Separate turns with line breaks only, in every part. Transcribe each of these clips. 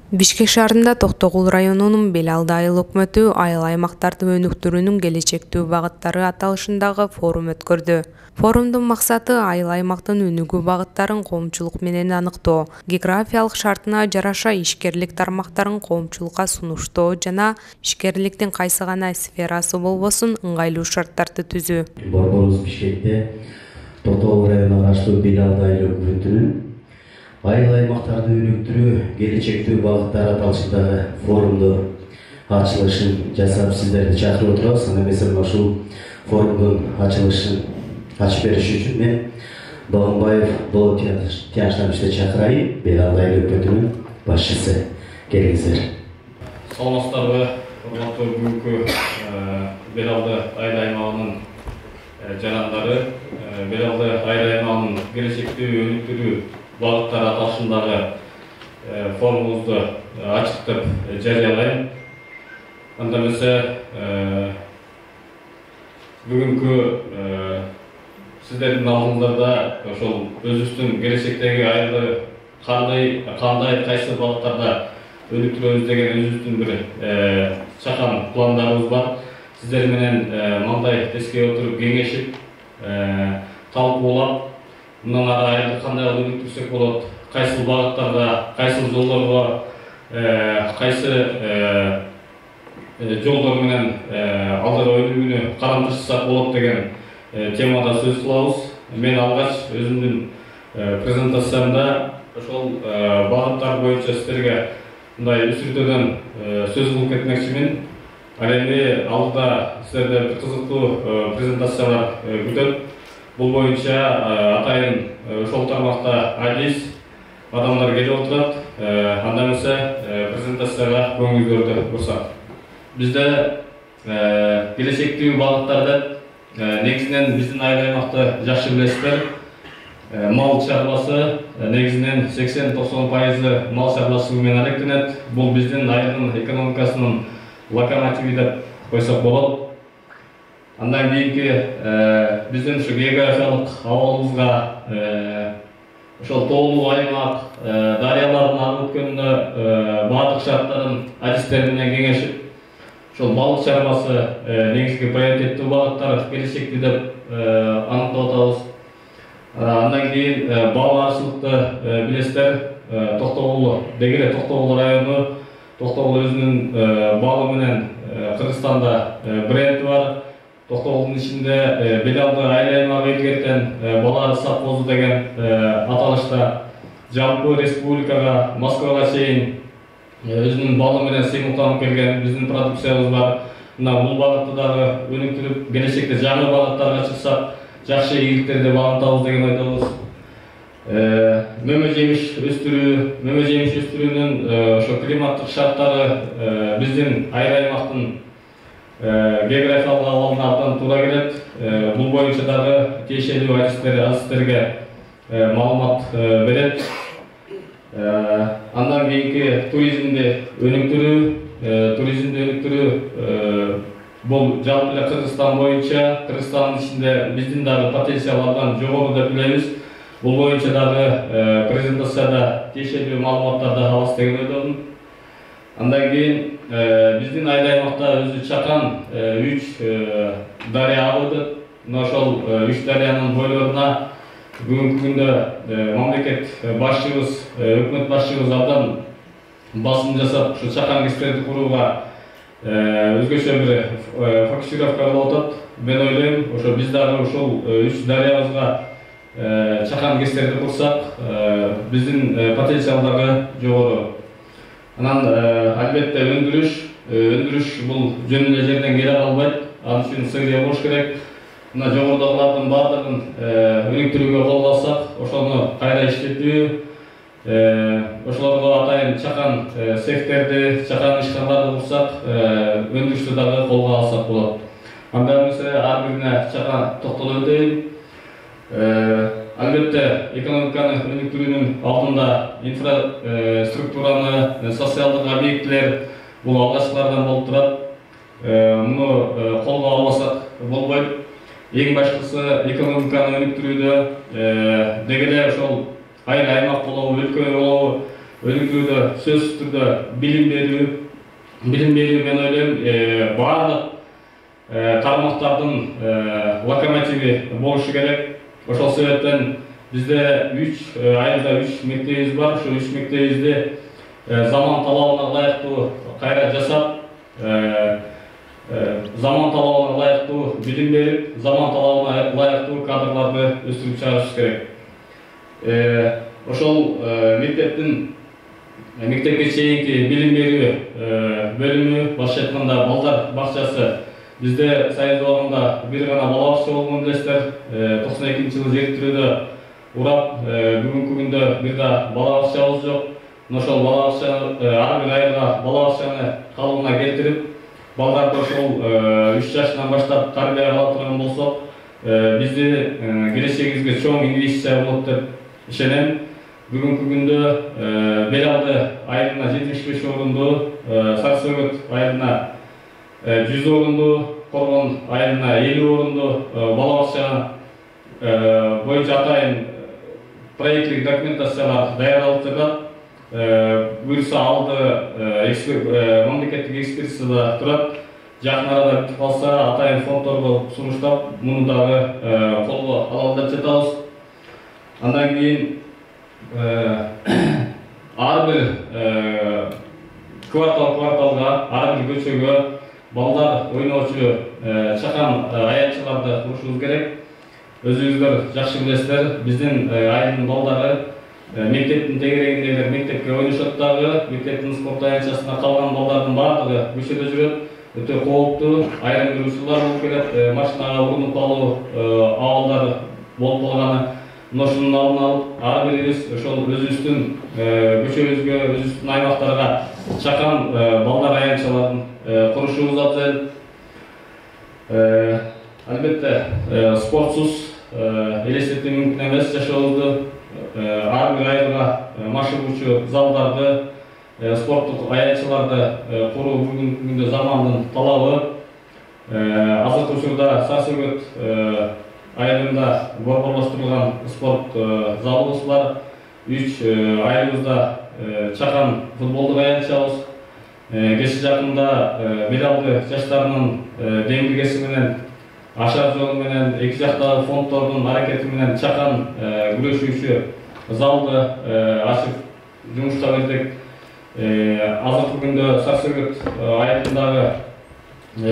Бишкек шаарында Токтогул районунун Белалды айыл өкмөтү айыл аймактарды өнүктүрүүнүн келечектүү багыттары аталышындагы форум өткөрдү. Форумдун максаты айыл аймактын өнүгүү багыттарын коомчулук менен аныктоо, географиялык шартына жараша ишкерлик тармактарын коомчулукка сунуштоо жана ишкерликтин кайсы гана сферасы болбосун ыңгайлуу шарттарды түзүү.
Борборубуз Бишкекте Токтогул районуна караштуу Белалды айыл өкмөтүнүн айыл аймактарды өнүктүрүү келечектүү багыттар аталышындагы форумду ачылышын жасап сиздерди чакырып отурабыз. Аны эмесе ушул форумдун ачылышын ачып бериш үчүн мен Догонбаев Болот Тияныштановичти чакырайын. Белалды айыл өкмөтүнүн башчысы. Келиңиздер.
Саламатсыздарбы, урматтуу бүгүнкү Белалды айыл аймагынын жарандары, Белалды айыл аймагынын келечектүү өнүктүрүү багыттар аталышындагы форумубузду ачыктап жарыялайм. Анда эмесе бүгүнкү сиздердин алдыңыздарда ошол өзүбүздүн келечектеги айылды кандай кайсы багыттарда өнүктүрөбүз деген өзүбүздүн бир чакан пландарыбыз бар. Сиздер менен мындай тескей отуруп кеңешип, талкуулап, мындан ары айылды кандай өнүктүрсөк болот, кайсы багыттарда, кайсы жолдорго, кайсы жолдор менен алдыга өнүгүүнү карамтышсак болот деген темада сөз кылабыз. Мен алгач өзүмдүн презентациямда ошол багыттар боюнча сиздерге мындай үстүртөдөн сөз кылып кетмекчимин. Ал эми алдыда сиздерде бир кызыктуу презентациялар күтөт. Бул боюнча атайын ошол тармакта адис адамдар келип отурат. Анда эмесе презентацияга көңүлүңүздөрдү бурсак. Бизде келечектүү багыттар деп негизинен биздин айыл аймакты жакшы билесиздер. Мал чарбасы негизинен 80-90% мал чарбасы менен алектенет. Бул биздин айылдын экономикасынын локомотиви деп койсок болот. Андан кийинки биздин ушу географиялык абалыбызга ошол тоолуу аймак, дарыялардын агып өткөнүнө баардык шарттарын адистер менен кеңешип, ошол балык чарбасы негизги приоритеттүү багыттар келечекти деп аныктап атабыз. Андан кийин бал арчылыкты билесиздер. Токтогул дегеле Токтогул району, Токтогул өзүнүн балы менен Кыргызстанда бренди бар. Токтогулдун ичинде Белалды айыл аймагы илгерткен бала совхозу деген аталышта жалпы республикага, Москвага чейин өзүнүн балы менен сыймыктанып келген биздин продукциябыз бар. Мына бул багытты дагы өнүктүрүп, келечекте жаңы багыттарга чыксак, жакшы ийгиликтерди багынтабыз деген ойдобуз. Мөмө жемиш өстүрүүнүн ошо климаттык шарттары биздин айыл аймактын географиялык абалына абдан туура келет. Бул боюнча дагы тиешелүү адистерге маалымат берет. Андан кийинки туризмди өнүктүрүү бул жалпы эле Кыргызстан боюнча, Кыргызстандын ичинде биздин дагы потенциал абдан жогору деп билебиз. Бул боюнча дагы презентацияда тиешелүү маалыматтарды алабыз деген ойдомун. Андан кийин биздин айыл аймакта өзү чакан 3 дарыя агып өтөт. Мына ошол 3 дарыянын бойлоруна бүгүнкү күндө мамлекет башчыбыз, өкмөт башчыбыз абдан басым жасап, ушу чакан кесиптерди курууга өзгөчө бир фокусировка кылып атат. Мен ойлойм, ошо биз дагы ушул 3 дарыябызга чакан кесиптерди курсак, биздин потенциал дагы жогору. Анан албетте өндүрүш бул жөн эле жерден келе калбайт. Ал үчүн сырье болуш керек. Мына жогорудагылардын баардыгын өнүктүрүүгө кол алсак, ошону кайра иштетүү, ошолорго атайын чакан цехтерди, чакан ишканаларды курсак, өндүрүштү дагы колго алсак болот. Анда эмесе ар бирине чакан токтолуп өтөйүн. Албетте экономиканы өнүктүрүүнүн алдында инфраструктураны, социалдык объектилер бул алгачкылардан болуп турат. Муну колго албасак болбойт. Эң башкысы экономиканы өнүктүрүүдө дегеле ошол айыл аймак болобу, өлкө болобу өнүктүрүүдө сөзсүз түрдө билим берүү мен ойлойм баардык тармактардын локомотиви болушу керек. Ошол себептен бизде айылда 3 мектебибиз бар. Ошол 3 мектебибизди заман талабына ылайыктуу кайра жасап, заман талабына ылайыктуу билим берип, заман талабына ылайыктуу кадрларды өстүрүп чыгарыш керек. Ошол мектепке чейинки билим берүү бөлүмү, башкача айтканда балдар бакчасы, бизде Сайын Доорунда бир гана бала бакча болгонун билесиздер. 92-жылы жер урап, бүгүнкү күндө бир да бала бакчабыз жок. Ошол бала бакчаны ар бир айылга бала бакчаны калыбына келтирип, балдарды ошол 3 жаштан баштап тарбия ала турган болсок, бизди келечегибизге чоң инвестиция болот деп ишенем. Бүгүнкү күндө Белалды айылына 75 орунду, Сарсөгөт айылына 100 орунду, Коргон айылына 50 орунду бала бакча боюнча атайын проекттик документациялар даярдалып жатат. Буюрса алды мамлекеттик экспертизада турат. Жакын арада бүтүп калса атайын фонддорго сунуштап, муну дагы колго алалы деп жатабыз. Андан кийин ар бир кварталга, ар бир көчөгө балдар ойноочу чакан аянтчыларды курушубуз керек. Өзүңүздөр жакшы билесиздер, биздин айылдын балдары мектептин тегерегиндегилер мектепке ойношот дагы, мектептин спорт аянтчасына калган балдардын баардыгы көчөдө жүрөт. Өтө кооптуу, айрым бир учурлар болуп келет, машинага урунуп калуу абалдары болуп калганы. Ошонун алдын алып, ар бирибиз ошол өзүбүздүн көчөбүзгө, өзүбүздүн аймактарга чакан балдар аянтчаларын курушубуз абзел. Албетте, спортсуз элестетүү мүмкүн эмес жашообузду. Ар бир айылга машыгуучу залдарды, спорттук аянтчаларды куруу бүгүнкү күндө замандын талабы. Азыркы учурда Сарсөгөт айылында борборлоштурулган спорт залыбыз бар. 3 айылыбызда чакан футболдук аянтчабыз. Кечээ жакында Белалды жаштарынын демилгеси менен, ашар жолу менен, эки жактагы фонддордун аракети менен чакан күрөшүүчү залды ачып жумушка бердик. Азыркы күндө Сарсөгөт айылындагы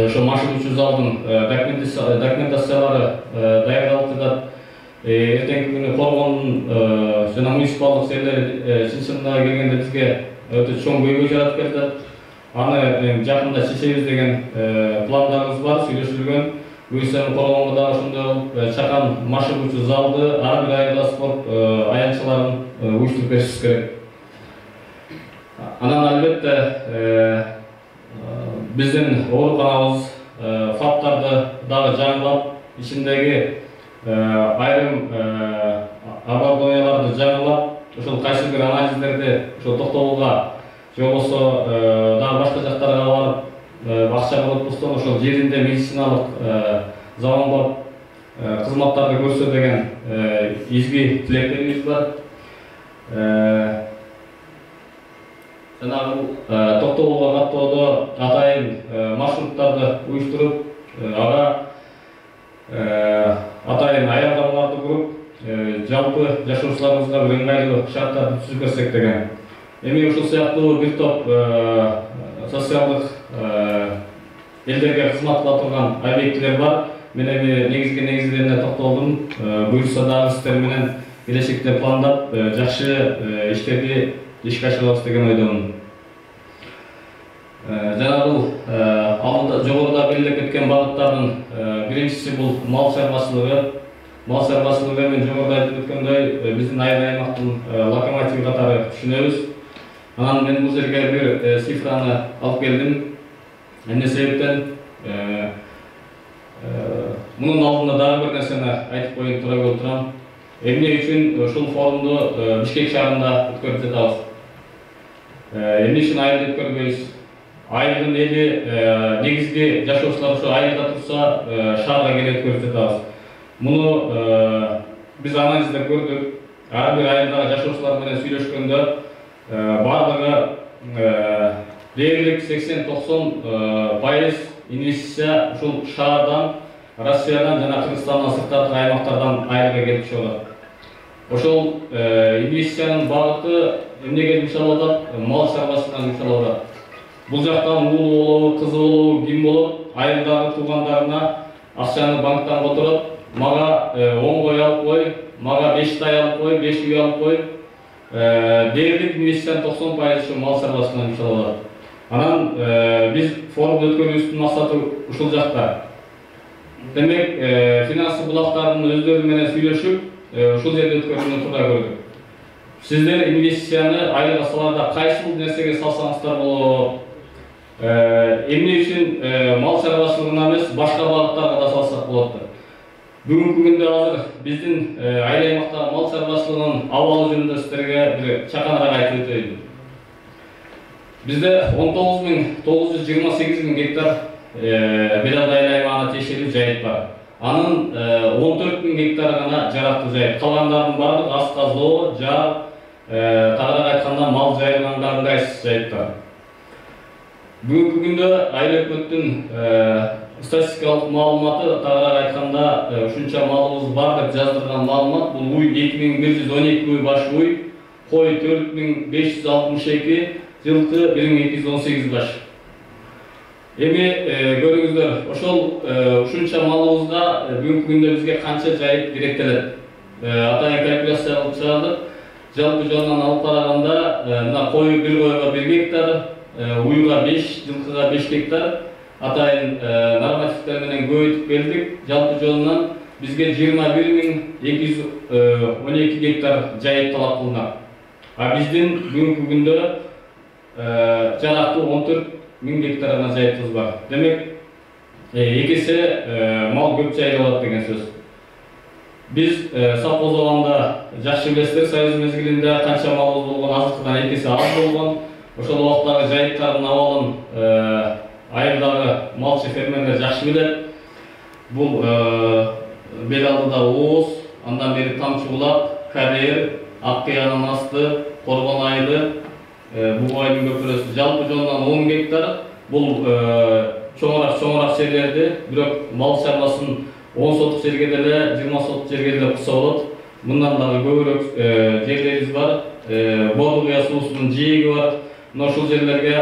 ошо машыгуучу залдын документациялары даярдалып жатат. Эртеңки күнү Коргондун жана муниципалдык жерлери чын чынына келгенде бизге өтө чоң көйгөй жаратып келатат. Аны жакында чечебиз деген пландарыбыз бар, сүйлөшүлгөн. Буюрса Коргонго да ошондой чакан машыгуучу залды, ар бир айылда спорт аянтчаларын уюштуруп беришибиз керек. Анан албетте биздин ооруканабыз фаттарды дагы жаңылап, ичиндеги айрым оборудованияларды жаңылап, ошол кайсы бир анализдерди ошол токтогулга же болбосо дагы башка жактарга барып акча болотпостон ошол жеринде медициналык заманбап кызматтарды көрсө деген изги тилектерибиз бар. Жанагы токтогулга каттоодо атайын маршруттарды уюштуруп, ага атайын аялдамаларды куруп, жалпы жашоочуларыбызга бир ыңгайлуу шарттарды түзүп берсек деген. Эми ушул сыяктуу бир топ социалдык элдерге кызмат кыла турган объектилер бар. Мен эми негизгилерине токтолдум. Буюрса дагы сиздер менен келечекте пландап жакшы иштерди ишке ашырабыз деген ойдомун. Жанагы алдында жогоруда белгилеп кеткен багыттардын биринчиси бул мал чарбачылыгы. Мал чарбачылыгы мен жогоруда айтып өткөндөй биздин айыл аймактын локомотиви катары түшүнөбүз. Анан мен бул жерге бир цифраны алып келдим. Эмне себептен мунун алдында дагы бир нерсени айтып коюп турам. Эмне үчүн ушул форумду Бишкек шаарында өткөрүп жатабыз? Эмне үчүн айылда өткөрбөйбүз? Айылдын эли негизги жашоочулар ошо айылда турса, шаарга келип өткөрүп жатабыз. Муну биз анализдеп көрдүк. Ар бир айылдагы жашоочулар менен сүйлөшкөндө барлығы дерлік 80-90% инвестиция ушул шаардан, Россиядан жана Кыргызстандан сырттагы аймактардан айылга келип чыгат. Ошол инвестициянын багыты эмнеге жумшалып атат? Мал чарбасына жумшалып атат. Бул жактан уулу болобу, кызы болобу, ким болот, айылдагы туугандарына акчаны банктан которот, мага 10 кой алып кой, мага 5 тай алып кой, 5 үй алып кой. Дерлик инвестициянын 90% ушу мал чарбасына жумшалып атат. Анан биз форум өткөрүүбүздүн максаты ушул жакта. Демек, финансы булактардын өздөрү менен сүйлөшүп, ушул жерде өткөрүүнү туура көрдүк. Сиздер инвестицияны айылга саларда кайсыл нерсеге салсаңыздар болот? Эмне үчүн мал чарбачылыгына эмес, башка багыттарга да салсак болот. Бүгүнкү күндө азыр биздин айыл аймактагы мал чарбачылыгынын абалы жөнүндө сиздерге бир чаканыраак айтып өтөйүн. Bizde 19.928 гектар Белалды айыл аймагына тиешелүү жайыт бар. Анын 14.000 гектары гана жарактуу жайыт. Калгандардын баардыгы ас каздоо, жар, тагыраак айтканда мал жайылган ыңгайсыз жайыттар. Бүгүнкү күндө айыл өкмөттүн статистикалык маалыматы тагыраак айтканда ушунча малыбыз бар деп жаздырган маалымат. Бул уй 2112 уй баш уй, кой 4562, жылкы 1218 баш. Эми көрүңүздөр, ошол ушунча малыбызга бүгүнкү күндө бизге канча жайыт керектелет? Атайын калькуляция кылып чыгардык. Жалпы жонунан алып караганда, мына кой 1 койго 1 гектар, уйга 5, жылкыга 5 гектар. Атайын нормативдер менен көбөйтүп келдик. Жалпы жонунан бизге 21212 гектар жайыт талап кылынат. А биздин бүгүнкү күндө жарактуу 14.000 гектарына жайытыбыз бар. Демек, экесе мал көп жайылып деген сөз. Биз совхозованда жакшы билесиздер, союз мезгилинде канча малыбыз болгон, азыркыдан экесе аз болгон. Ошол убактагы жайыттардын абалын айылдагы малчы фермерлер жакшы билет. Бул Белалдыда Ооз, андан бери Тамчы булак, Карьер, Аккыянын асты, Коргон айылы, Бугайдын көпүрөсү жалпы жонунан 10 гектар. Бул чоңураак жерлерди, бирок мал чарбасын 10 сотук жерге деле, 20 сотук жерге деле курса болот. Мындан дагы көбүрөөк жерлерибиз бар. Бордугуя суусунун жээги бар. Мына ушул жерлерге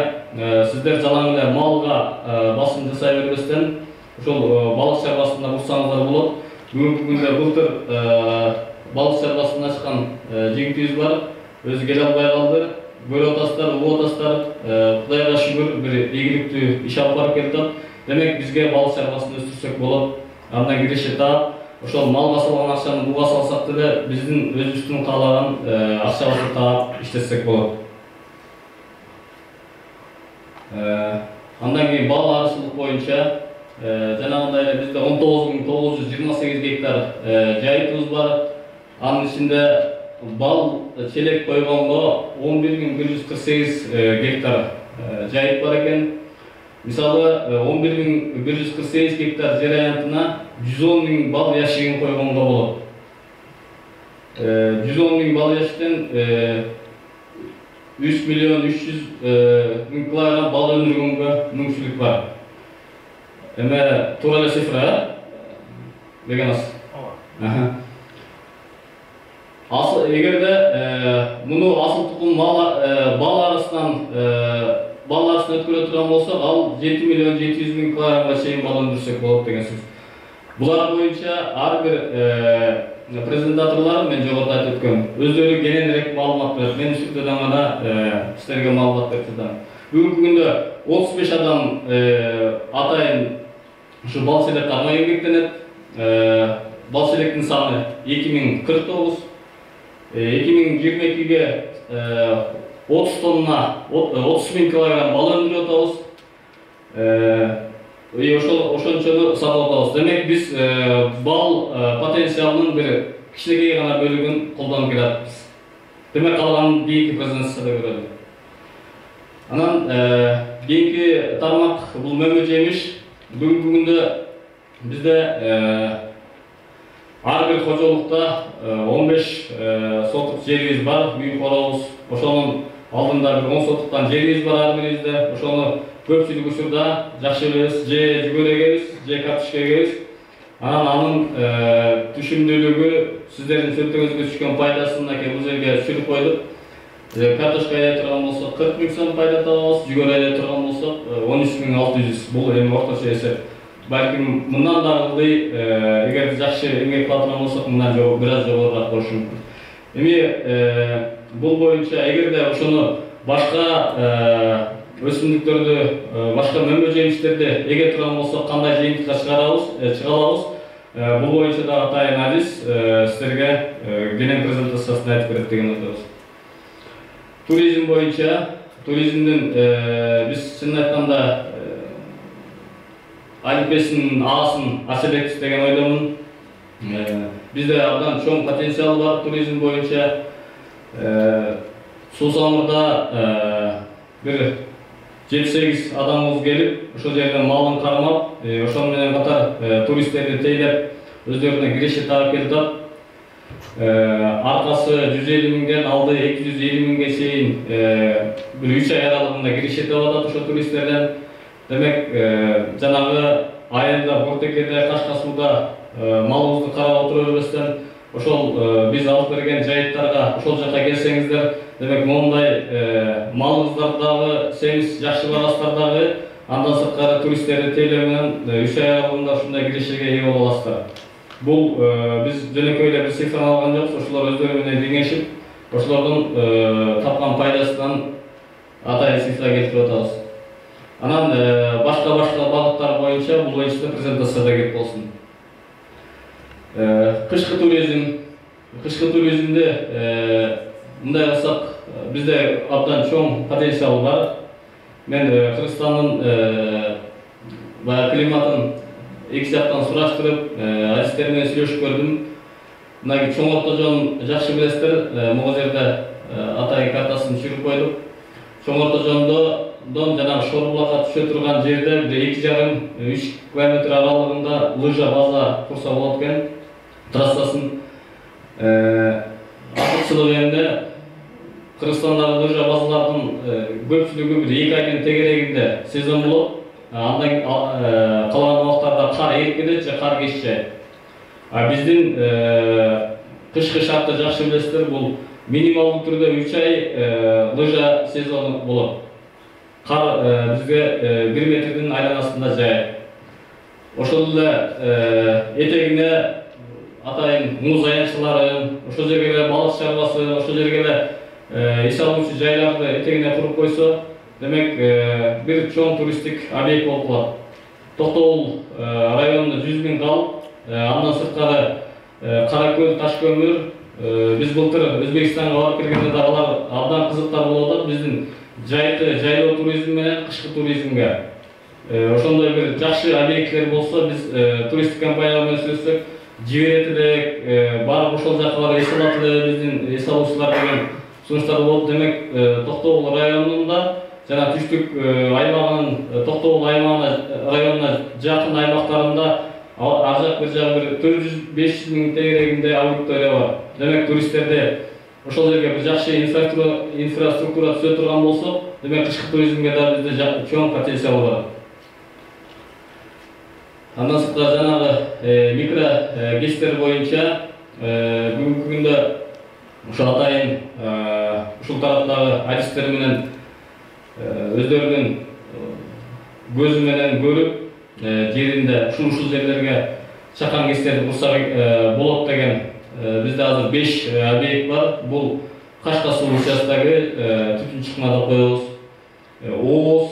сиздер жалаң эле малга басым жасай бербестен ушул балык чарбасында курсаңыздар болот. Бүгүнкү күндө былтыр балык чарбасына чыккан жигитибиз бар. Өзү келе албай калды. Бөлө атастар, уу атастар, Кудайга шүгүр бир ийгиликтүү иш алып барып келатат. Демек бизге балык чарбасын өстүрсөк болот. Андан киреше таап, ошол малга салган акчаны буга салсак деле биздин өзүбүздүн каалаган акчабызды таап иштетсек болот. Андан кийин бал арчылык боюнча жанагындай эле бизде 19.928 гектар жайытыбыз бар. Анын ичинде бал челек койгонго 11.148 гектар жайыт бар экен. Мисалы 11.148 гектар жер аянтына 110.000 бал яшигин койгонго болот. 110.000 бал яшиктен 3.300.000 килограмм бал өндүргөнгө мүмкүнчүлүк бар. Эме туура эле цифра, деген аз. Эгерде муну асыл тукум бал арасынан өткөрө турган болсок, ал 7.700.000 килограммга чейин бал өндүрсөк болот деген сөз. Булар боюнча ар бир презентаторлор, мен жогоруда айтып өткөм, өздөрү кененирээк маалымат берет. Мен ушурдан гана силерге маалымат берип жатам. Бүгүнкү күндө 35 адам атайын ушу бал челек кармай эмгектенет. Бал челектин саны 2049. 2022-ге 30 тонна, 30.000 килограмм бал өндүрүп атабыз. Ошончону сатып атабыз. Демек биз бал потенциалынын бир кичинекей гана бөлүгүн колдонуп келатабыз. Демек калганын кийинки презентацияда көрөлү. Анан кийинки тармак бул мөмө жемиш. Бүгүнкү күндө бизде ар бир кожолукта 15 сотук жерибиз бар, үй коробуз. Ошонун алдында бир 10 сотуктан жерибиз бар ар бирибизде. Ошону көпчүлүк учурда жакшы билебиз, же жүгөрү эгебиз, же картошка эгебиз. Анын түшүмдүүлүгү сиздердин сөзүңүзгө түшкөн пайдасын бул жерге түшүрүп койдук. Картошка айда турган болсок 40 000 сом пайда табабыз, жүгөрү айда турган болсок 13.600. Бул эми орточо эсеп. Балким мындан да ылдый, эгер жакшы эмгек кыла турган болсок, мындан бир аз жогорураак болушу мүмкүн. Эми бул боюнча эгерде ошону башка өсүмдүктөрдү, башка мөмө жемиштерди эге турган болсок, кандай жыйынтыкка чыга алабыз? Бул боюнча да атайын Азиз сиздерге кенен презентациясында айтып берет деген ойдобуз. Туризм боюнча, туризмдин биз чынын айтканда алипесинин аасын ача элекпиз деген ойдомун. Бизде абдан чоң потенциал бар туризм боюнча. Суусамырда бир 7-8 адамыбыз келип, ошол жерден малын кармап, ошол менен катар туристтерди тейлеп, өздөрүнө киреше таап келатат. Аркасы 150 000ден алды 250 000ге чейин бир 3 ай аралыгында киреше таап атат ошол туристтерден. Демек, жанагы айылда, Бортекеде, Кашка сууда малыбызды карап отура бербестен, ошол биз алып берген жайыттарга ошол жака келсеңиздер, демек мондай малыңыздардагы семиз жакшы барасыздардагы, андан сырткары туристтерди тейлөө менен 3 ай аралыгында ушундай кирешеге ээ боло аласыздар. Бул биз жөнөкөй эле бир цифраны алган жокпуз, ошолор өздөрү менен кеңешип, ошолордун тапкан пайдасынан атайын цифра келтирип атабыз. Анан башка багыттар боюнча бул боюнча презентацияда кеп болсун. Кышкы туризмде мындай кылсак, бизде абдан чоң потенциал бар. Мен Кыргызстандын климатын эки жактан сураштырып, адистер менен сүйлөшүп көрдүм. Мына чоң ортожон жакшы билесиздер, могу жерде атайын картасын түшүрүп койдук. Чоң ортожондон жанагы Шорбулакка түшө турган жерде 2,5-3 километр аралыгында лыжа база курса болот экен. Трассасын артыкчылыгы эмне? Кыргызстандагы лыжа базалардын көпчүлүгү бир 2 айдын тегерегинде сезон болот. Андан калган убактарда кар эрип кетет же кар кечче. Биздин кышкы шартты жакшы билесиздер, бул минималдуу түрдө 3 ай лыжа сезону болот. Кар бизге 1 метрдин айланасында жаайт. Ошол эле этегине атайын муз аянчыларын, ошол жерге эле балык чарбасы, ошол жерге эле эс алуучу жайларды этегине куруп койсо, демек бир чоң туристтик объект болуп калат. Токтогул районунда 100 000 калып, андан сырткары Каракөл, Ташкөмүр, биз былтыр Өзбекстанга барып келгенде да алар абдан кызыктар болуп атат биздин жайкы жайлоо туризм менен кышкы туризмге. Ошондой бир жакшы объекттер болсо, биз туристтик компаниялар менен сүйлөшсөк, жиберет элек, барып ошол жака барып эс алат эле биздин эс алуучулар деген сунуштар болот. Демек, Токтогул районунда жана түштүк аймагынын Токтогул районуна жакын аймактарында ар жак бир жагы бир 400-500 000 тегерегинде аудитория бар. Демек, туристтерди ошол жерге бир жакшы инфраструктура түзө турган болсо, демек кышкы туризмге да бизде чоң потенциал бар. Андан сырткары жанагы микро кечтер боюнча бүгүнкү күндө ошол атайын ушул тараптагы адистер менен өздөрүнүн көзү менен көрүп, жеринде ушул жерлерге чакан кечтерди курсак болот деген бизде азыр 5 объект бар. Бул Кашка суу участогу, түтүн чыкмада коебуз, Ооз,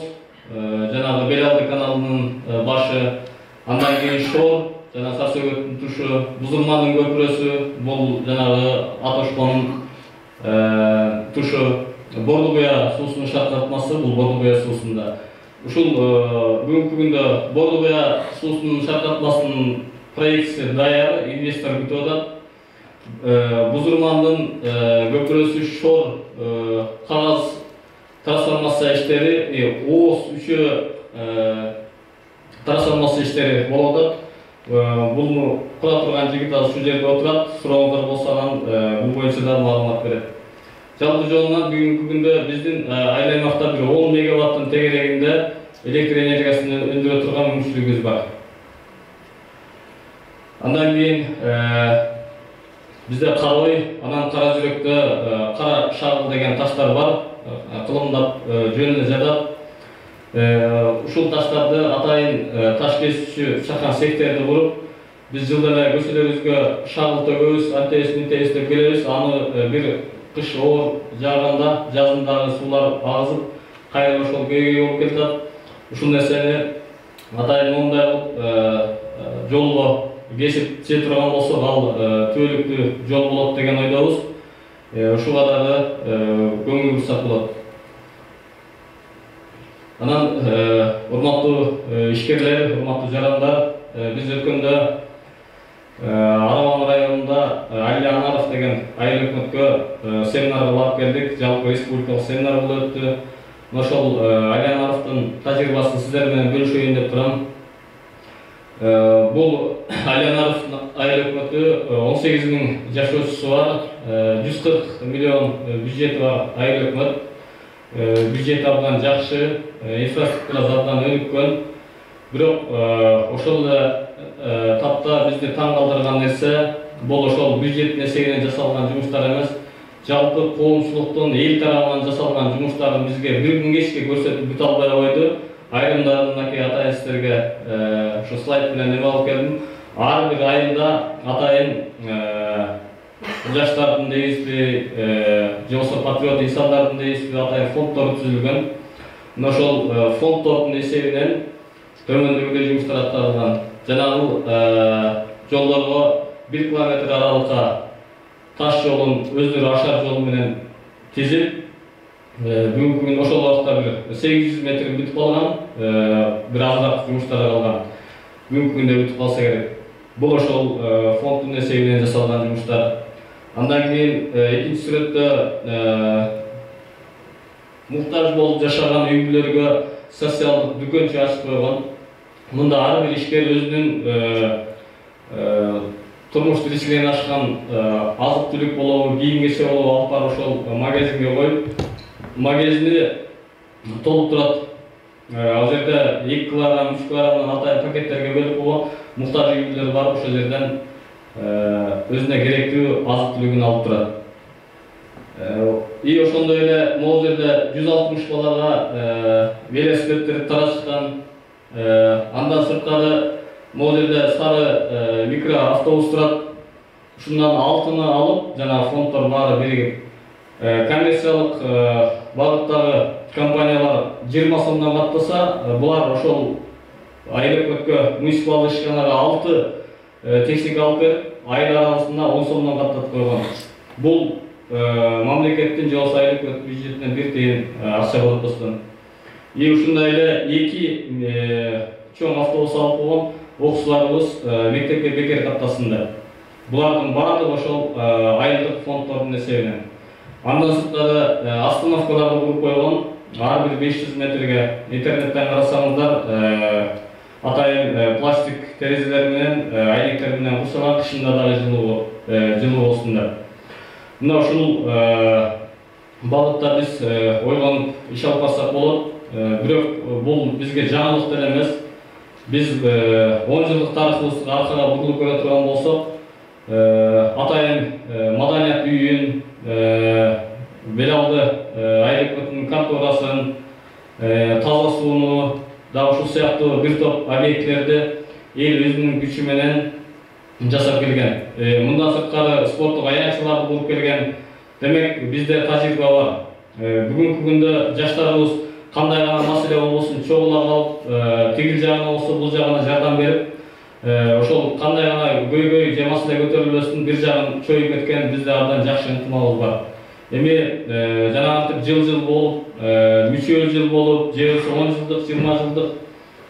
жанагы Белалды каналынын башы, андан кийин Шор, жана Сарсөгөттүн тушу, Бузурмандын көпүрөсү, бул жанагы Атошконун тушу, Бордубуя суусунун шаркыратмасы, бул Бордубуя суусунда. Ушул бүгүнкү күндө Бордубуя суусунун шаркыратмасынын проектиси даяр, инвестор күтүп атат. Бузурмандын көпүрөсү, Шор, кагаз трансформация иштери, Ооз үчөө трансформация иштери болуп атат. Бул кура турган жигит азыр ушул жерде отурат. Сурооңуздар болсо анан бул боюнча да маалымат берет. жалпы жолунан бүгүнкү күндө биздин айыл аймакта бир 10 мегаваттын тегерегинде электр энергиясын өндүрө турган мүмкүнчүлүгүбүз бар. Андан кийин бизде Карабай, анан Кара Жүрөктө Кара Шагыл деген таштар бар. Кылымдап жөнүнө жатат. Ушул таштарды атайын таш кесүүчү чакан секторду куруп, биз жылда эле көчөлөрүбүзгө шагыл төгөбүз, антебиз деп келебиз. Аны бир кыш оор жааганда, жазындагы суулар агызып, кайра ошол көйгөй болуп кетет. Ушул нерсени атайын мондай кылып жолго кесип же турган болсок, ал түбөлүктүү жол болот деген ойдобуз. Ушуга дагы көңүл бурсак болот. Анан урматтуу ишкерлер, урматтуу жарандар, биз өткөндө Арабан районунда Али Анаров деген айыл өкмөткө семинарга барып келдик. Жалпы республикалык семинар болуп өттү. Ошол Али Анаровдун тажрыйбасын сиздер менен бөлүшөйүн деп турам. Бул Али Анаровдун айыл өкмөтү 18 000 жашоочусу бар, 140 миллион бюджети бар айыл өкмөт. Бюджет абдан жакшы, инфраструктурасы абдан өнүккөн. Бирок ошол эле тапта бизди таң калтырган нерсе бул ошол бюджет эсебинен жасалган жумуштар эмес, жалпы коомчулуктун эл тарабынан жасалган жумуштарын бизге бир күн кечке көрсөтүп бүтө албай койду. Айрымдарын атайын сиздерге ушу слайд менен эме алып келдим. Ар бир айында атайын жаштардын дейбизби, же болбосо патриот инсандардын дейбизби, атайын фонддор түзүлгөн. Ошол фонддордун эсебинен төмөндөгүдөй жумуштар аткарылган. Жанагы жолдорго 1 километр аралыкка таш жолун өздөрү ашар жол менен тизип, бүгүнкү күн ошол убакта бир 800 метр бүтүп калган, бир азыраак жумуштар калган. Бүгүнкү күндө бүтүп калса керек. Бул ошол фонддун эсебинен жасалган жумуштар. Андан кийин экинчи сүрөттө муктаж болуп жашаган үй бүлөлөргө социалдык дүкөнчө ачып койгон. Мында ар бир ишкер өзүнүн турмуш тиричилигин ашкан азык түлүк болобу, кийим кече болобу алып барып ошол магазинге коюп, магазини толуп турат. Ал жерде 2 килограмм, 3 килограммдан атайын пакеттерге бөлүп койгон. Муктаж үй бүлөлөр барып ошол жерден өзүнө керектүү азык түлүгүн алып турат. И ошондой эле могул жерде 160 балага велосипедтерди таратышкан. Андан сырткары могул жерде сары микро автобус турат. Ушундан алтыны алып, жана фонддор баары биригип, коммерциялык багыттагы компаниялар 20 сомдон каттаса, булар ошол айыл өкмөткө муниципалдык ишканага 6 техника алып берип, айыл аралыгында 10 сомдон каттатып койгон. Бул мамлекеттин же болбосо айыл өкмөт бюджетинен 1 тиын акча болуп калсын. И ушундай эле 2 чоң автобус алып койгон окуучуларыбыз мектепке бекер каттасында. Булардын баардыгы ошол айылдык фонддордун эсебинен. Андан сырткары остановкаларды куруп койгон. Ар бир 500 метрге интернеттен карасаңыздар, атайын пластик терезелер менен, айнектер менен курчалган, кышында дагы жылуу болсундар. Мына ушул багытта биз ойлонуп иш алып барсак болот. Бирок бул бизге жаңылык деле эмес. Биз 10 жылдык тарыхыбызга аркага бурулуп көрө турган болсок, атайын маданият үйүн, Белалды айыл өкмөтүнүн конторасын, таза сууну, дагы ушул сыяктуу бир топ объектилерди эл өзүнүн күчү менен жасап келген. Мындан сырткары спорттук аянтчыларды куруп келген. Демек, бизде тажрыйба бар. Бүгүнкү күндө жаштарыбыз кандай гана маселе болбосун чогула калып, тигил жагына болсо бул жагына жардам берип, ошол кандай гана көйгөй же маселе көтөрүлбөсүн бир жагын чоюп кеткен бизде абдан жакшы ынтымагыбыз бар. Эми жанагынтип жыл болуп, мүчө жыл болуп, же 10 жылдык, 20 жылдык,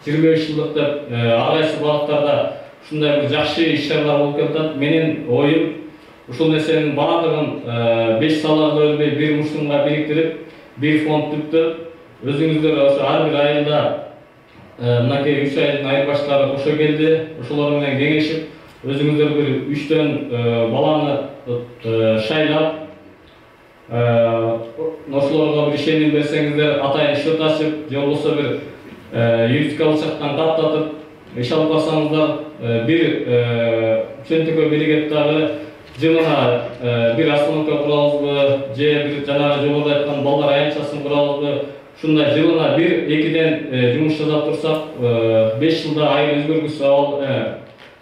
25 жылдык деп ар кайсы багыттарда ушундай бир жакшы иш-чаралар болуп келатат. Менин оюм ушул нерсенин баардыгын 5 салага бөлбөй бир мушнуга бириктирип, бир фонд түптөп, өзүңүздөр ошо ар бир айылда мынакей 3 айылдын айыл баштары кошо келди, ошолор менен кеңешип, өзүңүздөр бир 3төн баланы шайлап, ошолорго бир ишеним берсеңиздер, атайын счет ачып, же болбосо бир юридикалык жактан каттатып иш алып барсаңыздар, бир чөнтөгө биригеттагы жылына бир остановка курабызбы, же бир жанагы жогоруда айткан балдар аянтчасын курабызбы, ушундай жылына бир 2ден жумуш жасап турсак, 5 жылда айыл өзгөргүс абал,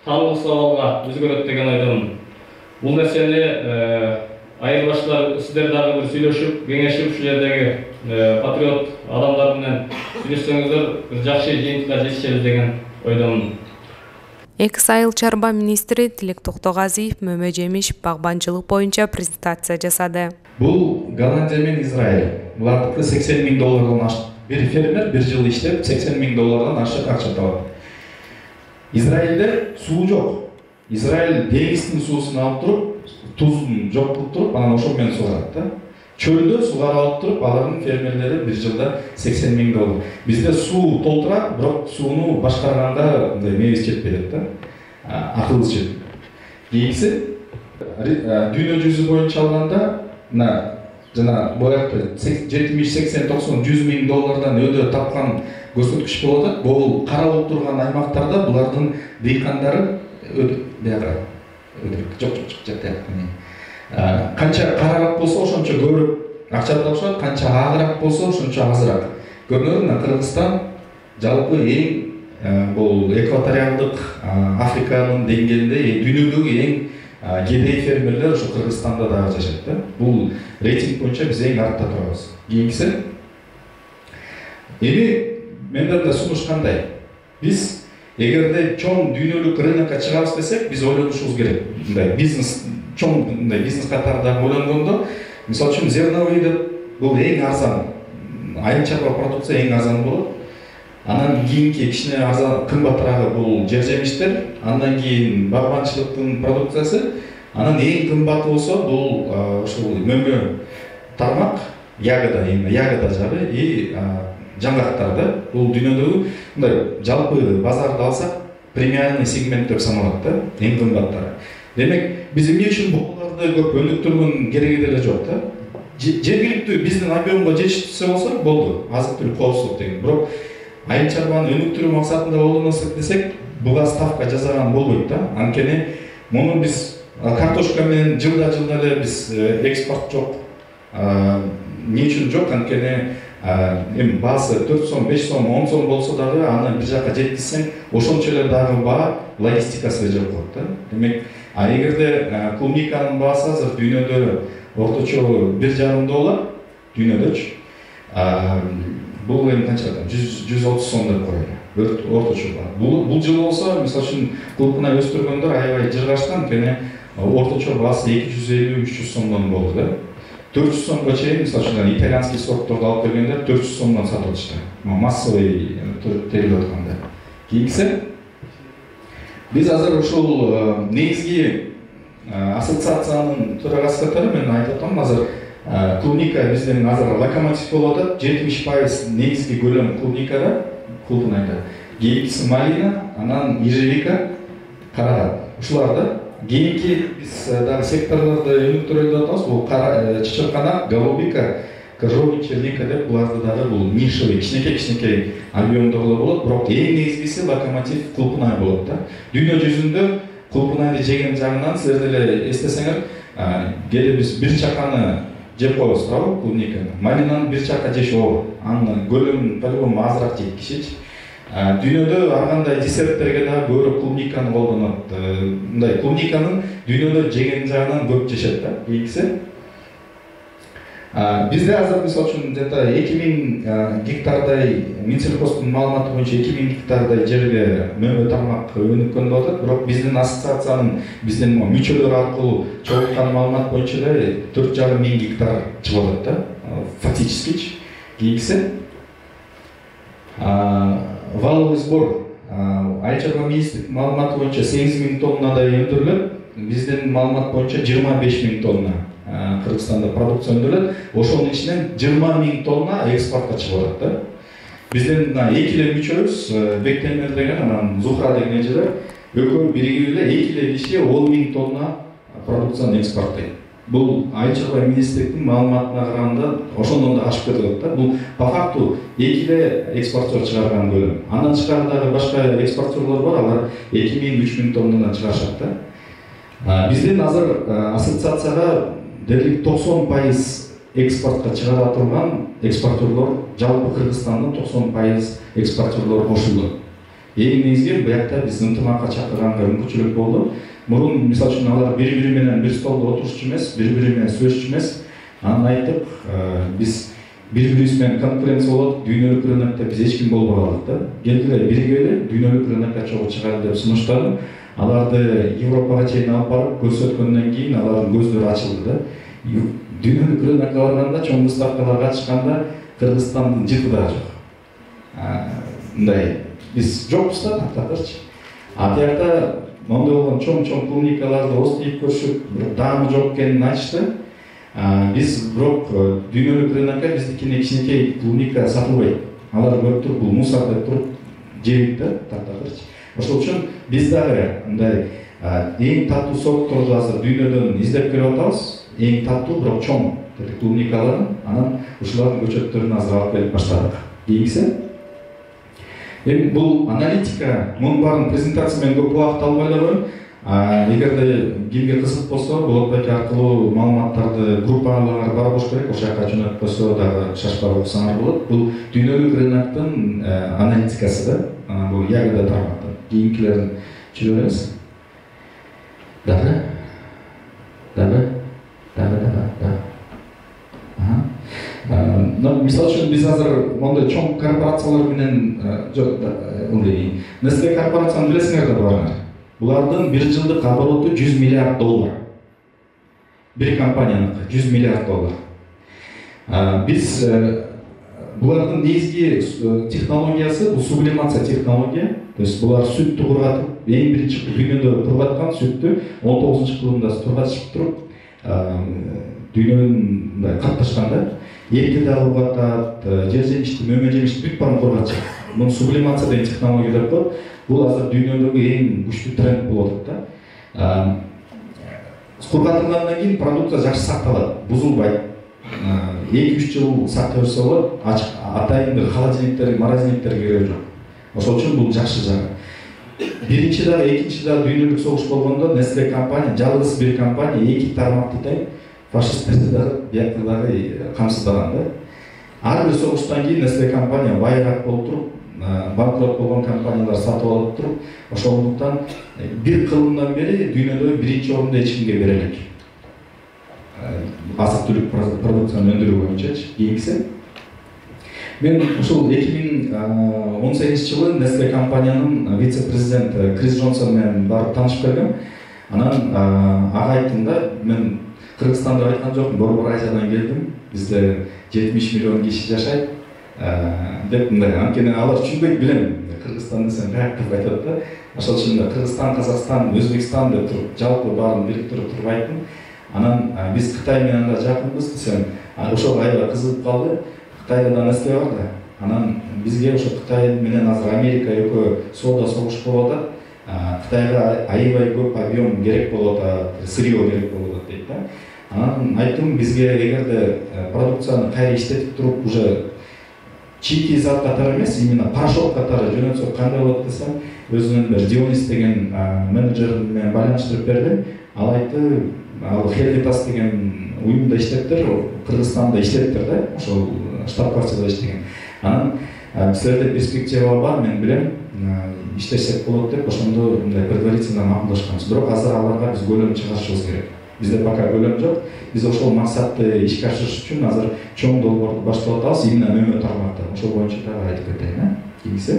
таанылгыс абалга өзгөрөт деген ойдомун. Бул нерсени айырбаштар сиздер дагы бир сүйлөшүп, кеңешип, ушул жердеги патриот адамдар менен сүйлөшсөңүздөр, бир жакшы жыйынтыкка жетишебиз деген ойдомун.
Экс айыл чарба министри Тилек Токтогазиев мөмө жемиш багбанчылык боюнча презентация жасады.
Бул Голландия менен Израиль. Булардыкы $80,000 ашык. Бир фермер бир жыл иштеп $80,000 ашык акча табат. Израилде суу жок. Израиль деңиздин суусун алып туруп, тузун жок кылып туруп, анан ошол менен сугарат да. Чөлдө сугарып алып туруп, алардын фермерлери бир жылда $80,000. Бизде суу толтура, бирок сууну башкарганда мебиз жетпейт да. Акылыбыз жетпейт. Кийинкиси дүйнө жүзү боюнча алганда, жана боякта 70, 80, 90, $100,000 өдө тапкан көрсөткүч болот. Бул каралып турган аймактарда булардын дыйкандары канча караак болсо ошончо көбүрөөк акча тапышат, канча агыраак болсо ошончо азыраак. Көрүнөт, Кыргызстан жалпы эң бул экваториалдык Африканын деңгээлинде дүйнөдөгү эң кедей фермерлер ошо Кыргызстанда дагы жашайт да. Бул рейтинг боюнча биз эң артта турабыз. Кийинкиси, эми менден да сунуш кандай? Биз эгерде чоң дүйнөлүк рынокко чыгабыз десек, биз ойлонушубуз керек. Мындай бизнес, чоң мындай бизнес катарында ойлонгондо, мисалы үчүн зерновый деп бул эң арзан, айыл чарба продукция эң арзан болот. Анан кийинки кичине арзан, кымбатыраагы бул жер жемиштер, андан кийин багбанчылыктын продукциясы, анан эң кымбаты болсо бул ушул мөмө тармак, ягода, именно ягода жагы и жаңгактар да. Бул дүйнөдөгү мындай жалпы базарды алсак, премиальный сегмент деп саналат да, эң кымбаттары. Демек, биз эмне үчүн буларды көп өнүктүргөн кереги деле жок да. Жергиликтүү биздин объемго жетишсе болсо болду, азык-түлүк коопсуздук деген. Бирок айыл чарбаны өнүктүрүү максатында колдоносок десек, буга ставка жасаган болбойт да. Анткени муну биз картошка менен жылда эле биз экспорт жок. Эмне үчүн жок? Анткени эми баасы 4 сом, 5 сом, 10 сом болсо дагы аны бир жака жеткизсең, ошончо эле дагы баа логистикасы жок болот да. Демек, эгерде клубниканын баасы азыр дүйнөдө орточо $1,5 дүйнөдөчү. Бул эми канча? 130 сом деп коелу. Орточо баа. Бул жыл болсо, мисалы үчүн клубуна өстүргөндөр аябай жыргашкан, анткени орточо баасы 250-300 сомдон болду да. 400 сомго чейин, мисалы үчүн итальянский сортторду алып келгендер 400 сомдон сатып атышты. Массовый терилип атканда. Кийинкиси, биз азыр ушул негизги ассоциациянын төрагасы катары мен айтып атам, азыр клубника биздин азыр локомотив болуп атат. 70% негизги көлөм клубникада, клубунайда. Кийинкиси малина, анан ежевика, карагат. Ушуларда кийинки биз дагы секторлорду өнүктүрөлүп деп атабыз. Бул чычырканак, голубика, кожовник, черника деп буларды дагы бул нишевый, кичинекей объемдогу болот. Бирок эң негизгиси локомотив клубунай болот да. Дүйнө жүзүндө клубунайды жеген жагынан силер деле эстесеңер, кээде биз бир чаканы жеп коебуз, туурабы, клубниканы. Малинаны бир чака жеш оор. Анын көлөмүн по-любому азыраак жейт киши. Дүйнөдө ар кандай десерттерге дагы көбүрөөк клубниканы колдонот. Мындай клубниканын дүйнөдө жеген жагынан көп жешет да. Кийинкиси, бизде азыр мисалы үчүн 2000 гектардай, Минсельхоздун маалыматы боюнча 2000 гектардай жерге мөмө тармак өнүккөн болуп атат. Бирок биздин ассоциациянын биздин мүчөлөр аркылуу чогулткан маалымат боюнча 4,5 гектар чыгып атат да, фактически. Кийинкиси, валовый сбор. Айыл чарба министрликтин маалыматы боюнча 8,000 тоннадай өндүрүлөт. Биздин маалымат боюнча 25,000 тонна Кыргызстанда продукция өндүрүлөт. Ошонун ичинен 20,000 тонна экспортко чыгып атат да. Биздин эки эле мүчөбүз, Бектемир деген, анан Зухра деген эжелер, экөө биригип эле эки эле киши 10,000 тонна продукцияны экспорттойт. Бул Айыл чарба министрликтин маалыматына караганда ошондон да ашып кетип атат да. Бул по факту эки эле экспортер чыгарган көлөм. Андан тышкары дагы башка экспортерлор бар, алар 2000-3000 тоннадан чыгарышат да. Биздин азыр ассоциацияга дерлик 90% экспортко чыгара турган экспортерлор, жалпы Кыргызстандын 90% экспортерлор кошулду. Эң негизги буякта биз ынтымакка чакырганга мүмкүнчүлүк болду. Мурун мисалы үчүн алар бири-бири менен бир столдо отурушчу эмес, бири-бири менен сүйлөшчү эмес. Анан айттык, биз бири-бирибиз менен конкуренция болот, дүйнөлүк рынокто биз эч ким болбой калдык да. Келгиле биригели дүйнөлүк рынокко чогуу чыгайлы деп сунуштадым. Аларды Европага чейин алып барып көрсөткөндөн кийин алардын көздөрү ачылды да. Дүйнөлүк рынокко барганда, чоң ставкаларга чыкканда Кыргызстандын жыты да жок. Мындай биз жокпуз да тактакырчы. Атыякта мондой болгон чоң клубникаларды остийип көрүшүп, бирок даамы жок экенин айтышты. Биз бирок дүйнөлүк рынокко биздикине кичинекей клубника сатылбайт. Алар көп туруп бул мусор деп туруп жейт да тактакырчы. Ошол үчүн биз дагы мындай эң таттуу сортторду азыр дүйнөдөн издеп келип атабыз. Эң таттуу бирок чоң клубникаларын, анан ушулардын көчөттөрүн азыр алып келип баштадык. Кийинкиси бул аналитика, мунун баарын презентация менен көп убакыт албай эле коеюн. Эгерде кимге кызык болсо, блогбек аркылуу маалыматтарды группаларга барбош керек, ошол жака жөнөтүп койсо дагы шашпай окусаңар болот. Бул дүйнөлүк рыноктун аналитикасы да, бул ягода тармактан. Кийинкилерин чыгып беребиз. Дагы. Мисалы үчүн биз азыр мондой чоң корпорациялар менен Nestle корпорацияны билесиңер да буларга. Булардын бир жылдык обороту $100 миллиард. Бир компанияныкы $100 миллиард. Биз булардын негизги технологиясы бул сублимация технология. То есть булар сүттү кургатып, эң биринчи дүйнөдө кургаткан сүттү 19-кылымда кургатышып туруп, дүйнөнүн катташкан да. Эрти да кургатат, жер жемишти, мөмө жемишти бүт баарын кургатышат. Муну сублимация деген технология деп коет. Бул азыр дүйнөдөгү эң күчтүү тренд болуп атат да. Кургатылгандан кийин продукция жакшы сакталат, бузулбайт. 2-3 жыл сактай берсе болот. Атайын бир холодильниктер, морозильниктер кереги жок. Ошол үчүн бул жакшы жагы. Биринчи дагы, экинчи дагы дүйнөлүк согуш болгондо Nestle компания, жалгыз бир компания эки тармакты тең фашисттерди дагы биякта дагы камсыздаган да. Ар бир согуштан кийин Nestle компания байыраак болуп туруп, банкрот болгон компаниялар сатып алып туруп, ошондуктан бир кылымдан бери дүйнөдө биринчи орунду эч кимге бере элек. Азык-түлүк продукцияны өндүрүү боюнчачы. Кийинкиси. Мен ушул 2018 жылы Nestle компаниянын вице-президенти Крис Джонсон менен барып таанышып келгем. Анан ага айттым да, мен Кыргызстанда айткан жокмун, Борбор Азиядан келдим. Бизде 70 миллион киши жашайт. Деп мындай, анткени алар түшүнбөйт, билем. Кыргызстан десем каяк деп айтат да. Ошол үчүн Кыргызстан, Казакстан, Өзбекстан деп туруп, жалпы баарын бириктирип туруп айттым. Анан биз Кытай менен да жакынбыз десем, ошол аябай кызыгып калды. Кытайда да Nestle бар да. Анан бизге ошо Кытай менен азыр Америка экөө соода согуш болуп атат. Кытайга аябай көп объем керек болуп атат, сырье керек болуп атат дейт да. Анан айттым, бизге эгерде продукцияны кайра иштетип туруп уже чийки зат катары эмес, именно порошок катары жөнөтсөк кандай болот десем, өзүнүн бир Дионис деген менеджер менен байланыштырып берди. Ал айтты, ал Хелитас деген уюмда иштептир, Кыргызстанда иштептир да, ошол штаб-квартирада иштеген. Анан силерде перспектива бар, мен билем, иштесек болот деп, ошондо мындай предварительно макулдашканбыз. Бирок азыр аларга биз көлөм чыгарышыбыз керек. Бизде пока көлөм жок. Биз ошол максатты ишке ашырыш үчүн азыр чоң долбоорду баштап атабыз, именно мөмө тармакта. Ошол боюнча дагы айтып кетейин, Кийинкиси.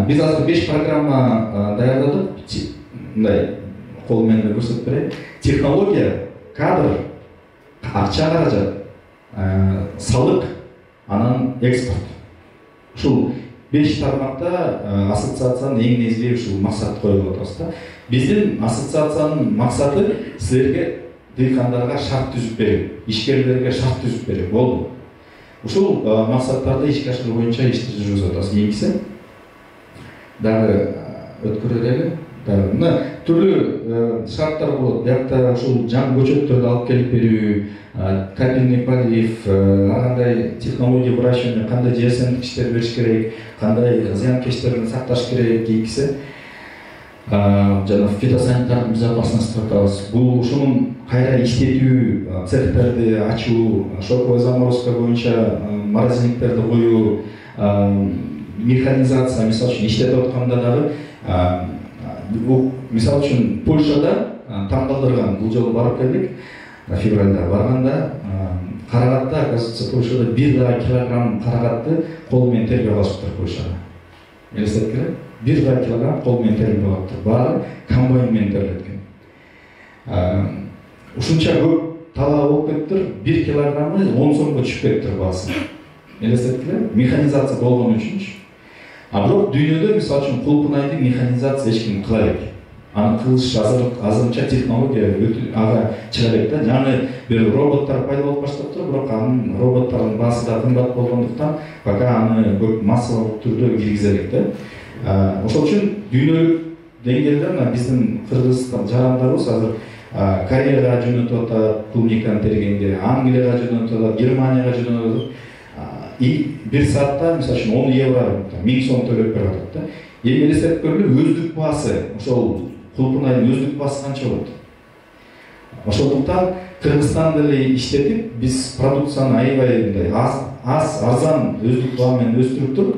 Биз азыр 5 программа даярдадык. Мындай кол менен көрсөтүп берейин. Технология, кадр, акча каражат, салык, анан экспорт. Ушул 5 тармакта ассоциациянын эң негизги ушул максат коюп атабыз да. Биздин ассоциациянын максаты силерге, дыйкандарга шарт түзүп берүү, ишкерлерге шарт түзүп берүү болду. Ушул максаттарды ишке ашыруу боюнча ишти жүргүзүп атабыз. Кийинкиси. Дагы өткөрөлү. мына түрлүү шарттар болот. Биякта ушул жаңы көчөттөрдү алып келип берүү, кабельный полив, кандай технология выращивания, кандай жесемдиктер бериш керек, кандай зыянкечтерден сакташ керек кийинкиси. Жана фитосанитардын безопасностун атабыз. Бул ушунун кайра иштетүү, цехтерди ачуу, шоковая заморозка боюнча морозильниктерди коюу, механизация, мисалы үчүн иштетип атканда дагы, мисалы үчүн Польшада таң калтырган, бул жолу барып келдик, февралда барганда, карагатта, оказывается, Польшада 1 килограмм карагатты кол менен тербей калышыптыр Польшада. Элестеткиле? 1 килограмм кол менен тербей калыптыр. Баары комбайн менен терилеткен. Ушунча көп талап болуп кетиптир, 1 килограммы 10 сомго түшүп кетиптир баасы. Элестеткиле? Механизация болгон үчүнчү. А бирок дүйнөдө мисалы үчүн кулпунайды механизация эч ким кыла элек. Аны кылыш азырынча технология ага чыга элек да. Жаңы бир роботтор пайда болуп баштаптыр, бирок анын роботтордун баасы да кымбат болгондуктан пока аны көп массалык түрдө киргизе элек да. Ошол үчүн дүйнөлүк деңгээлде мына биздин Кыргызстан жарандарыбыз азыр Кореяга жөнөтүп атат, клубниканы тергенге, Англияга жөнөтүп атат, Германияга жөнөтүп атат. И 1 саатта мисалы үчүн 10 евро, 1000 сом төлөп берип атат да. Эми элестетип көргүлө, өздүк баасы, ошол кулпунайдын өздүк баасы канча болот? Ошондуктан Кыргызстан деле иштетип, биз продукцияны аябай арзан өздүк баа менен өстүрүп туруп,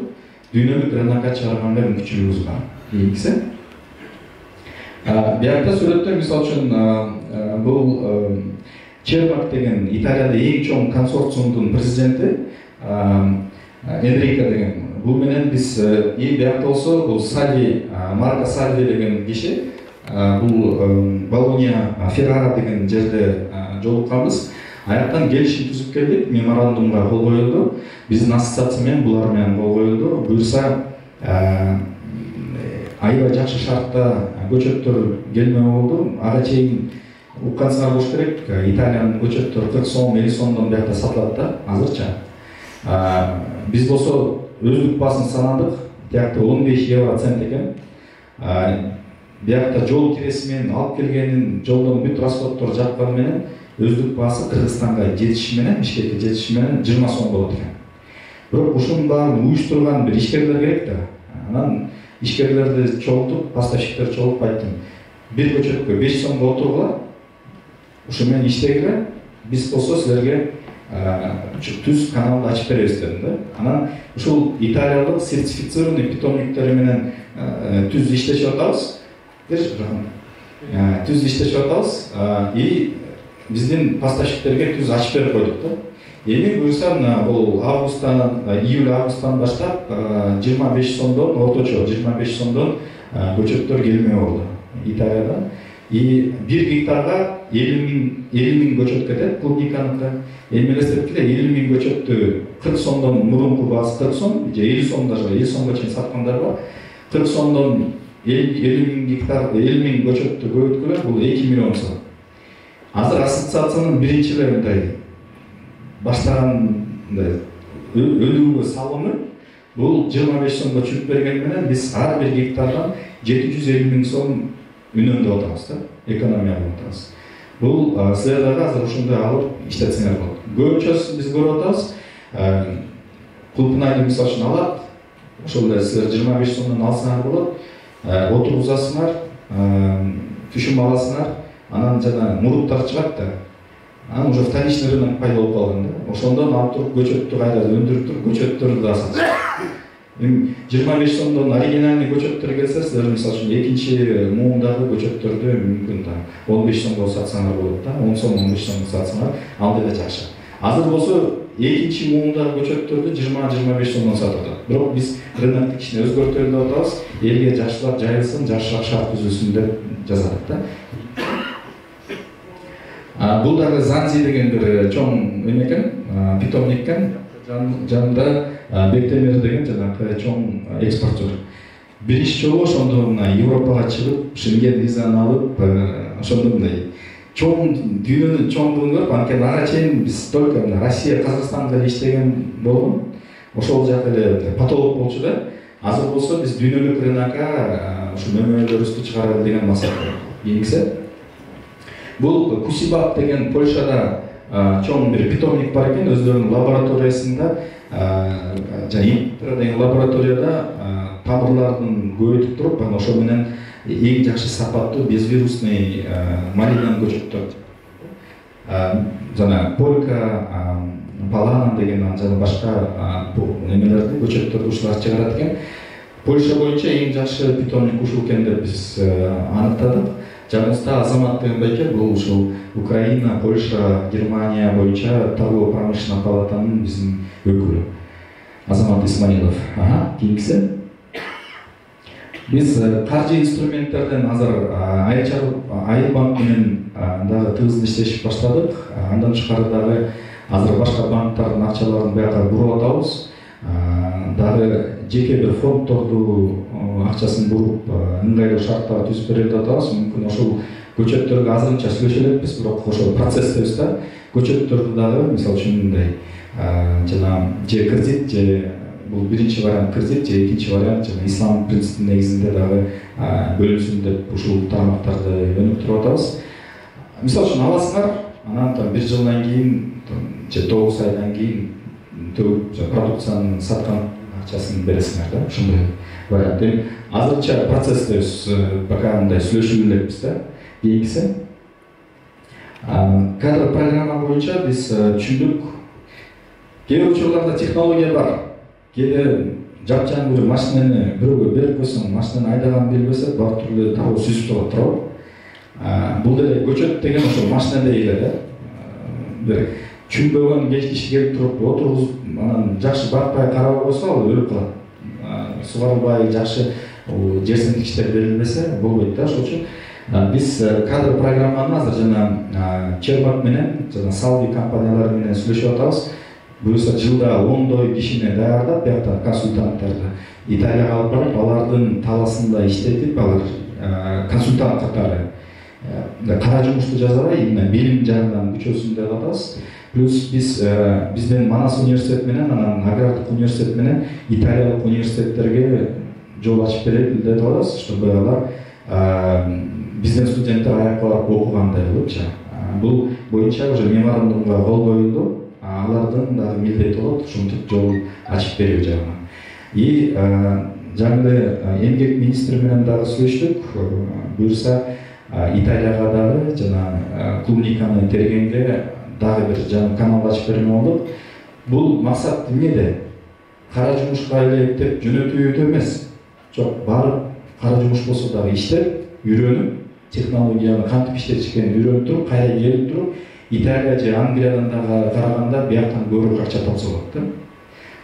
дүйнөлүк рынокко чыгарганга мүмкүнчүлүгүбүз бар. Кийинкиси. Биякта сүрөттө мисалы үчүн бул Чермак деген Италияда эң чоң консорциумдун президенти Энрико деген. Бул менен биз биякта болсо бул Салли, Марко Салли деген киши бул Болония, Феррара деген жерде жолукканбыз. Аяктан келишим түзүп келдик, меморандумга кол коюлду. Биздин ассоциация менен булар менен кол коюлду. Буюрса аябай жакшы шартта көчөттөр келме болду. Ага чейин уккансыңар болуш керек, Италиянын көчөттөрү 40 сом, 50 сомдон биякта сатылат да азырча. Биз болсо өздүк баасын санадык, биякта 15 евро цент экен. Биякта жол киреси менен алып келгенин, жолдон бүт расходдор жапканы менен өздүк баасы Кыргызстанга жетиши менен, Бишкекке жетиши менен 20 сом болот экен. Бирок ушунун баарын уюштурган бир ишкерлер керек да. Анан ишкерлерди чогултуп, поставщиктер чогултуп айттым. Бир көчөткө 5 сомго отургула. Ушу менен иштегиле. Биз болсо силерге түз каналды ачып беребиз дедим да. Анан ушул италиялык сертифицированный питомниктери менен түз иштешип атабыз. Түз иштешип атабыз. И биздин поставщиктерге түз ачып берип койдук да. Эми буюрса бул июль-августтан баштап 25 сомдон, орточо 25 сомдон көчөттөр келме болду Италияда. И 1 гектарга 50 миң көчөт кетет, клубниканыкы. Эми элестеткиле 50 миң көчөттү 40 сомдон мурунку баасы 40 сом, же 50 сом даже 50 сомго чейин саткандар бар. 40 сомдон 50 миң гектар, 50 миң көчөттү көбөйткүлө, бул 2 миллион сом. Азыр ассоциациянын биринчи эле мындай баштаган өнүгүү салымы бул 25 сомго чүгүп бергени менен биз ар бир гектардан 750 миң сом үнөмдөп атабыз да, экономия кылып атабыз. Бул силер дагы азыр ушундай алып иштетсеңер болот. Көбүнчөсүн биз көрүп атабыз. Кулпунайды мисалы үчүн алат, ошол эле силер 25 сомдон алсаңар болот, отургузасыңар, түшүм аласыңар, анан жана муруттар чыгат да. Анан уже вторичный рынок пайда болуп калган да. Ошондон алып туруп көчөттү кайра өндүрүп туруп көчөттөрдү да сатышат. 25 сомдон оригинальный көчөттөр келсе, силер мисалы үчүн экинчи муундагы көчөттөрдү мүмкүн да 15 сомго сатсаңар болот да, 10 сом 15 сомго сатсаңар ал деле жакшы. Азыр болсо экинчи муундагы көчөттөрдү 20-25 сомдон сатып атат. Бирок биз рынокты кичине өзгөртөлү деп атабыз. Элге жакшылап жайылсын, жакшыраак шарт түзүлсүн деп жазадык да. Бул дагы Занзи деген бир чоң эме экен, питомник экен. Жанында Бектемир деген жанагы чоң экспортер. Биринчи жолу ошондо мына Европага чыгып, Шенген визаны алып, ошондо мындай чоң дүйнөнүн чоңдугун көрүп, анткени ага чейин биз только мына Россия, Казакстанда иштеген болгон. Ошол жакта эле потолок болчу да. Азыр болсо биз дүйнөлүк рынокко ушу мөмөлөрүбүздү чыгаралы деген максат бар. Кийинкиси бул Кусибак деген Польшада чоң бир питомник бар экен, өздөрүнүн лабораториясында жана деген лабораторияда тамырлардын көбөйтүп туруп, анан ошо менен эң жакшы сапаттуу безвирусный малинан көчөттөр, жана полька, балана деген жана башка немелерди көчөттөрдү ушулар чыгарат экен. Польша боюнча эң жакшы питомник ушул экен деп биз аныктадык. Жаныбызда Азамат деген байке, бул ушул Украина, Польша, Германия боюнча торгово-промышленный палатанын биздин өкүлү. Азамат Исмаилов. Кийинкиси. Биз каржы инструменттерден азыр Айыл банк менен дагы тыгыз иштешип баштадык. Андан тышкары дагы азыр башка банктардын акчаларын бияка буруп атабыз. Дагы жеке бир фонддорду акчасын буруп ыңгайлуу шарттар түзүп берип атабыз. Мүмкүн ошол көчөттөргө азырынча сүйлөшө элекпиз, бирок ошол процесстебиз да. Көчөттөрдү дагы мисалы үчүн мындай жана же кредит, же бул биринчи вариант кредит, же экинчи вариант жана ислам принципинин негизинде дагы бөлүнсүн деп ушул тармактарды өнүктүрүп атабыз. Мисалы үчүн аласыңар, анан бир жылдан кийин же 9 айдан кийин продукцияны саткан акчасын бересиңер да, ушундай вариант. Азырынча процесстебиз, пока мындай сүйлөшүп элекпиз да. Кийинкиси кадр программа боюнча биз түшүндүк, кээ бир учурларда технология бар. Кээде жапжаң бир машинени бирөөгө берип койсоң, машинени айдаган билбесе, бар түрлүү табуу сүзүп турат туурабы? Бул деле көчөт деген ошол машинеде эле да. Бир түшүнбөгөн киши келип туруп отургузуп, анан жакшы бакпай карабай койсо, ал өлүп калат. Сугарылбай, жакшы жерсиндикичтер берилбесе болбойт да. Ошол үчүн биз кадр программаны азыр жана Чербак менен, жана Салви компаниялары менен сүйлөшүп атабыз. Буюрса жылда 10 кишини даярдап, бияктан консультанттарды Италияга алып барып, алардын таласында иштетип, алар консультант катары кара жумушту жасабай, именно билим жагынан күчөсүн деп атабыз. Плюс бизден Манас университет менен, анан Агрардык университет менен Италиялык университеттерге жол ачып берели деп атабыз, чтобы алар бизден студенттер аякка барып окугандай болупчу. Бул боюнча уже меморандумга кол коюлду. Алардын дагы милдети болот, ушинтип жол ачып берүү жагынан. И жаңы эмгек министри менен дагы сүйлөштүк. Буюрса Италияга дагы жана клубниканы тергенге дагы бир жаңы канал ачып берме болдук. Бул максат эмнеде? Кара жумушка илектеп жөнөтүүдө эмес. Жок, барып кара жумуш болсо дагы иштеп, үйрөнүп, технологияны кантип иштетишкенин үйрөнүп туруп, кайра келип туруп, Италия же Англиядан дагы караганда бияктан көбүрөөк акча тапса болот да.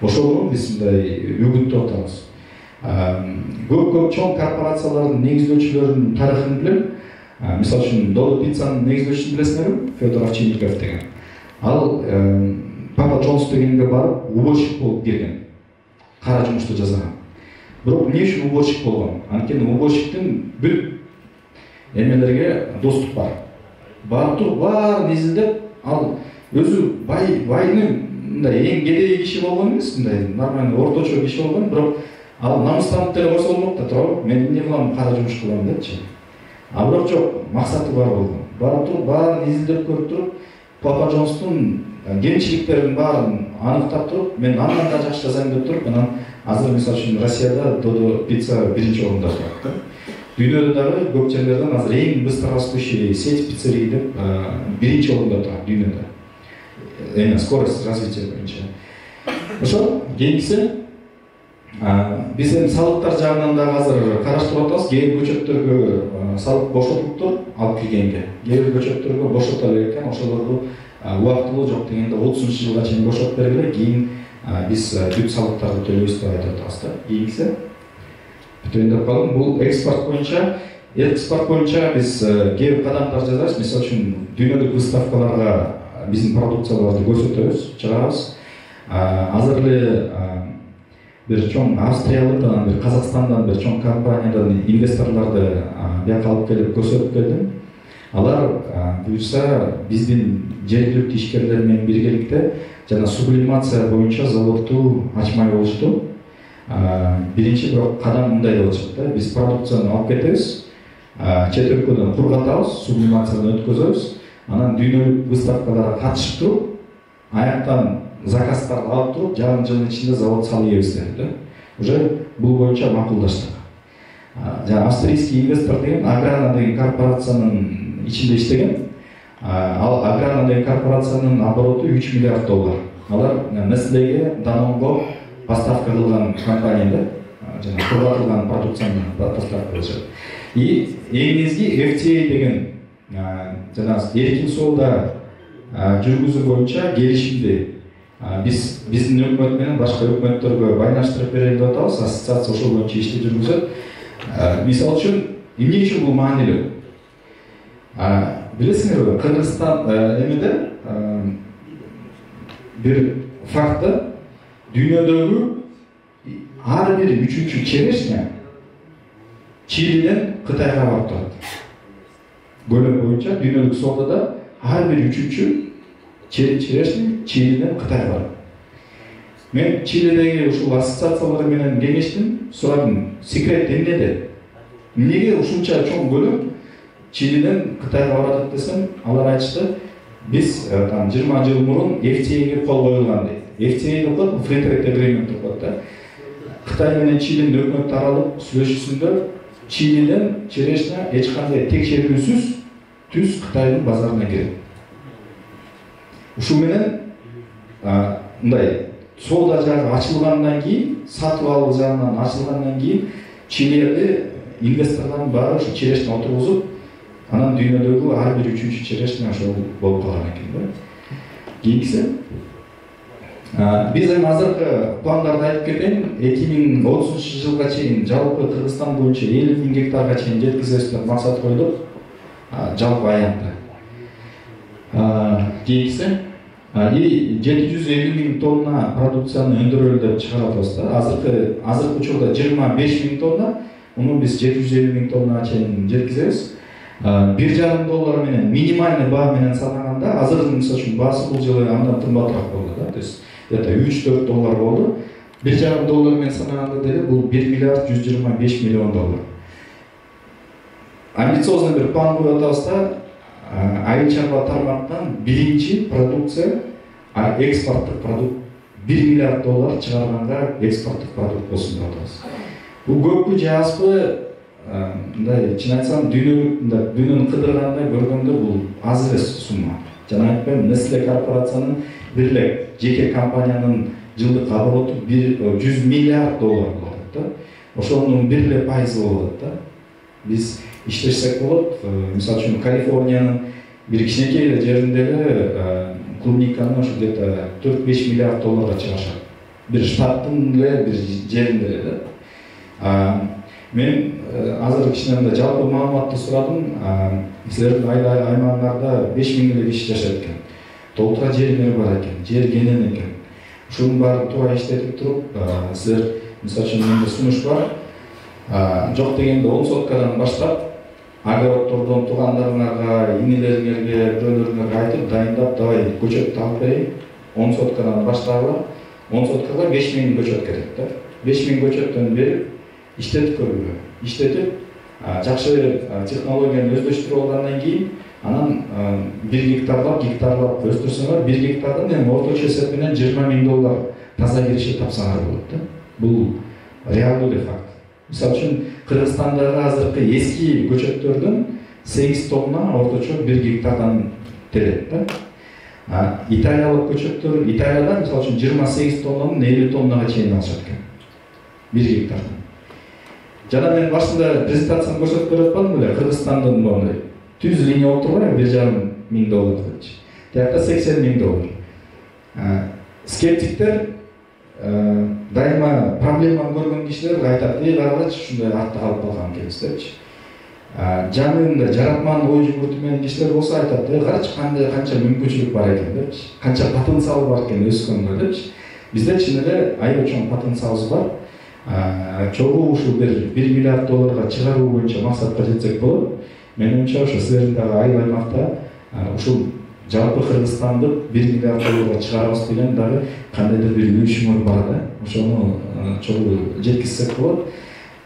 Ошол биз мындай үгүттөп атабыз. Көп чоң корпорациялардын негиздөөчүлөрүнүн тарыхын билем. Мисалы үчүн Додо пиццанын негиздөөчүсүн билесиңерби? Федор Овчинников деген. Ал Папа Джонс дегенге барып уборщик болуп келген. Кара жумушту жасаган. Бирок эмне үчүн уборщик болгон? Анткени уборщиктин бүт эмелерге доступ бар. Барып туруп баарын изилдеп, ал өзү байнын мындай эң кедей киши болгон эмес, мындай нормальный орточо киши болгон, бирок ал намыстанып деле койсо болмок да, туурабы? Мен эмне кылам, кара жумуш кылам депчи. Бирок жок, максаты бар болгон. Барып туруп баарын изилдеп көрүп туруп, Папа Джонстун кемчиликтерин баарын аныктап туруп, мен андан да жакшы жасайм деп туруп, анан азыр мисалы үчүн Россияда Додо пицца биринчи орунда турат. Дүйнөдө дагы көп жерлерден азыр эң быстрорастущий сеть пиццерий деп биринчи орунда турат дүйнөдө. Эми скорость развития боюнча. Ошо кийинкиси биз эми салыктар жагынан дагы азыр караштырып атабыз. Кээ бир көчөттөргө салык бошотулуптур алып келгенге. Кээ бир көчөттөргө бошото элек экен, ошолорду убактылуу жок дегенде 30-жылга чейин бошотуп бергиле, кийин биз бүт салыктарды төлөйбүз деп айтып атабыз да. Кийинкиси бүтөйүндеп калдым. Бул экспорт боюнча биз кээ бир кадамдар жасайбыз. Мисалы үчүн дүйнөлүк выставкаларга биздин продукцияларды көрсөтөбүз, чыгарабыз. Азыр эле бир чоң австриялык, анан бир Казакстандан бир чоң компаниядан инвесторларды бияка алып келип көрсөтүп келдим. Алар буюрса биздин жергиликтүү ишкерлер менен биргеликте жана сублимация боюнча заводду ачмай болушту. биринчи бирок кадам мындай болуп чыкты да, биз продукцияны алып кетебиз, чет өлкөдөн кургатабыз, сублимациядан өткөзөбүз, анан дүйнөлүк выставкаларга катышып туруп, аяктан заказдарды алып туруп, жарым жылдын ичинде завод салып ийебиз деди да. Уже бул боюнча макулдаштык. Жана австрийский инвестор деген Аграна деген корпорациянын ичинде иштеген. Ал Аграна деген корпорациянын обороту 3 миллиард доллар. Алар Nestlеге, Danone поставка кылган компания да, жана кургатылган продукцияны поставка кылышат. И эң негизги FTA деген жана эркин соолда жүргүзүү боюнча келишимди биздин өкмөт менен башка өкмөттөргө байланыштырып берели деп атабыз. Ассоциация ошол боюнча ишти жүргүзөт. Мисалы үчүн эмне үчүн бул маанилүү? Билесиңерби, Кыргызстан эмеде бир факты, дүйнөдөгү ар бир 3-чү черешня Чилиден Кытайга барып турат. Көлөм боюнча дүйнөлүк соодада ар бир 3-чү черешня Чилиден Кытайга барат. Мен Чилидеги ушул ассоциациялар менен кеңештим, сурадым, секрет эмнеде? Эмнеге ушунча чоң көлөм Чилиден Кытайга барат десем, алар айтышты, биз 20 жыл мурун FTAге кол коюлган дейт. FTA деп коет, Free Trade Agreement деп коет да. Кытай менен Чилинин өкмөт аралык сүйлөшүүсүндө Чилиден черешня эч кандай текшерүүсүз түз Кытайдын базарына кирет. Ушу менен мындай соода жагы ачылгандан кийин, сатып алуу жагынан ачылгандан кийин Чилиде инвесторлордун баары ушу черешня отургузуп, анан дүйнөдөгү ар бир 3-чү черешня ошол болуп калган экен да. Кийинкиси биз эми азыркы пландарды айтып кетейин. 2030-жылга чейин жалпы Кыргызстан боюнча 50.000 гектарга чейин жеткизебиз деп максат койдук. Жалпы аянтта. Кийинкиси 750.000 тонна продукцияны өндүрөлү деп чыгарабыз да. Азыркы учурда 25.000 тонна, муну биз 750.000 тоннага чейин жеткизебиз. $1,5 менен минимальный баа менен санаганда, азыркы мисалы үчүн баасы бул жылы андан кымбатыраак болду да. То есть где-то $3-4 болду. $1,5 менен санаганда деле бул 1 миллиард 125 миллион доллар. Амбициозный бир план коюп атабыз да. Айыл чарба тармактан биринчи продукция, экспорттук продукт $1 миллиард доллар чыгарганга экспорттук продукт болсун деп атабыз. Бул көппү же азбы? Мындай чын айтсам, дүйнөнүн кыдыргандай көргөндө бул аз эмес сумма. Жана айтпайм, Nestle корпорациянын бир эле жеке компаниянын жылдык обороту $100 миллиард болот да. Ошонун бир эле пайызы болот да. Биз иштешсек болот. Мисалы үчүн Калифорниянын бир кичинекей эле жериндеги клубниканы ошо где-то $4-5 миллиард чыгашат. Бир штаттын эле бир жеринде эле да. Мен азыр кичине жалпы маалыматты сурадым. Силердин аймагыңарда 5.000 эле киши жашайт экен. Толтура жерлер бар экен, жер кенен экен. Ушунун баарын туура иштетип туруп, силер мисалы үчүн менде сунуш бар. Жок дегенде 10 соткадан баштап, огороддордон туугандарыңарга, иңилериңерге, бирөөлөрүңөргө айтып, дайындап, давай көчөт алып берейин. 10 соткадан баштагыла, 10 соткага 5.000 көчөт керек да. 5.000 көчөттөн берип, иштетип көргүлө. Иштетип, жакшы технологияны өздөштүрүп алгандан кийин, анан 1 гектарлап өстүрсөңөр, 1 гектардан эми орточо эсеп менен $20.000 таза кириши тапсаңар болот да. Бул реалдуу эле факт. Мисалы үчүн, Кыргызстандагы азыркы эски көчөттөрдөн 8 тонна орточо 1 гектардан терет да. Италиялык көчөттөр, Италияда мисалы үчүн 28 тоннанын 50 тоннага чейин алышат экен. 1 гектардан. Жана мен башында презентацияны көрсөтүп берип атпадым беле, Кыргызстандын мондай түз линия болуп турбайбы, $1,5 депчи. Тиякта $80.000. Скептиктер дайыма проблеманы көргөн кишилер айтат, карачы ушундай артта калып калган экенбиз депчи. Жанында жаратман ой жүгүртүмөн кишилер болсо айтат, карачы канча мүмкүнчүлүк бар экен депчи. Канча потенциал бар экен өскөнгө депчи. Бизде чын эле аябай чоң потенциалыбыз бар. Чогуу ушул $1 миллиард чыгаруу боюнча максатка жетсек болот. Менимче ошо силердин дагы айыл аймакта ушул жалпы Кыргызстанды 1 миллиард долларга чыгарабыз деген дагы кандайдыр бир өлчөмөр бар да. Ошону чогуу жеткизсек болот.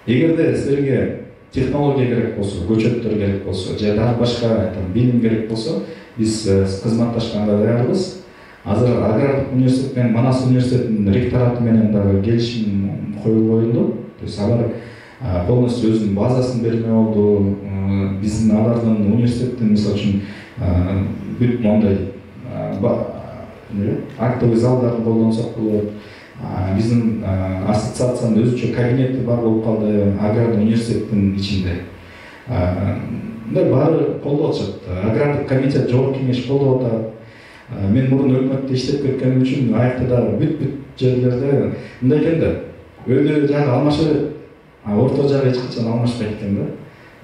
Эгерде силерге технология керек болсо, көчөттөр керек болсо, же дагы башка билим керек болсо, биз кызматташканга даярбыз. Азыр агрардык университет менен Манас университетинин ректораты менен дагы келишим коюлду. То есть алар полностью өзүнүн базасын берме болду. Биздин алардын университеттин мисалы үчүн бүт мондай актовый залдарды колдонсок болот. Биздин ассоциациянын өзүнчө кабинети бар болуп калды агрардык университеттин ичинде. Мындай баары колдоп атышат. Агрардык комитет жогорку кеңеш колдоп атат. Мен мурун өкмөттө иштеп кеткеним үчүн аякта дагы бүт жерлерде мындай экен да. Өйдө жагы алмашып, орто жагы эч качан алмашпайт экен да.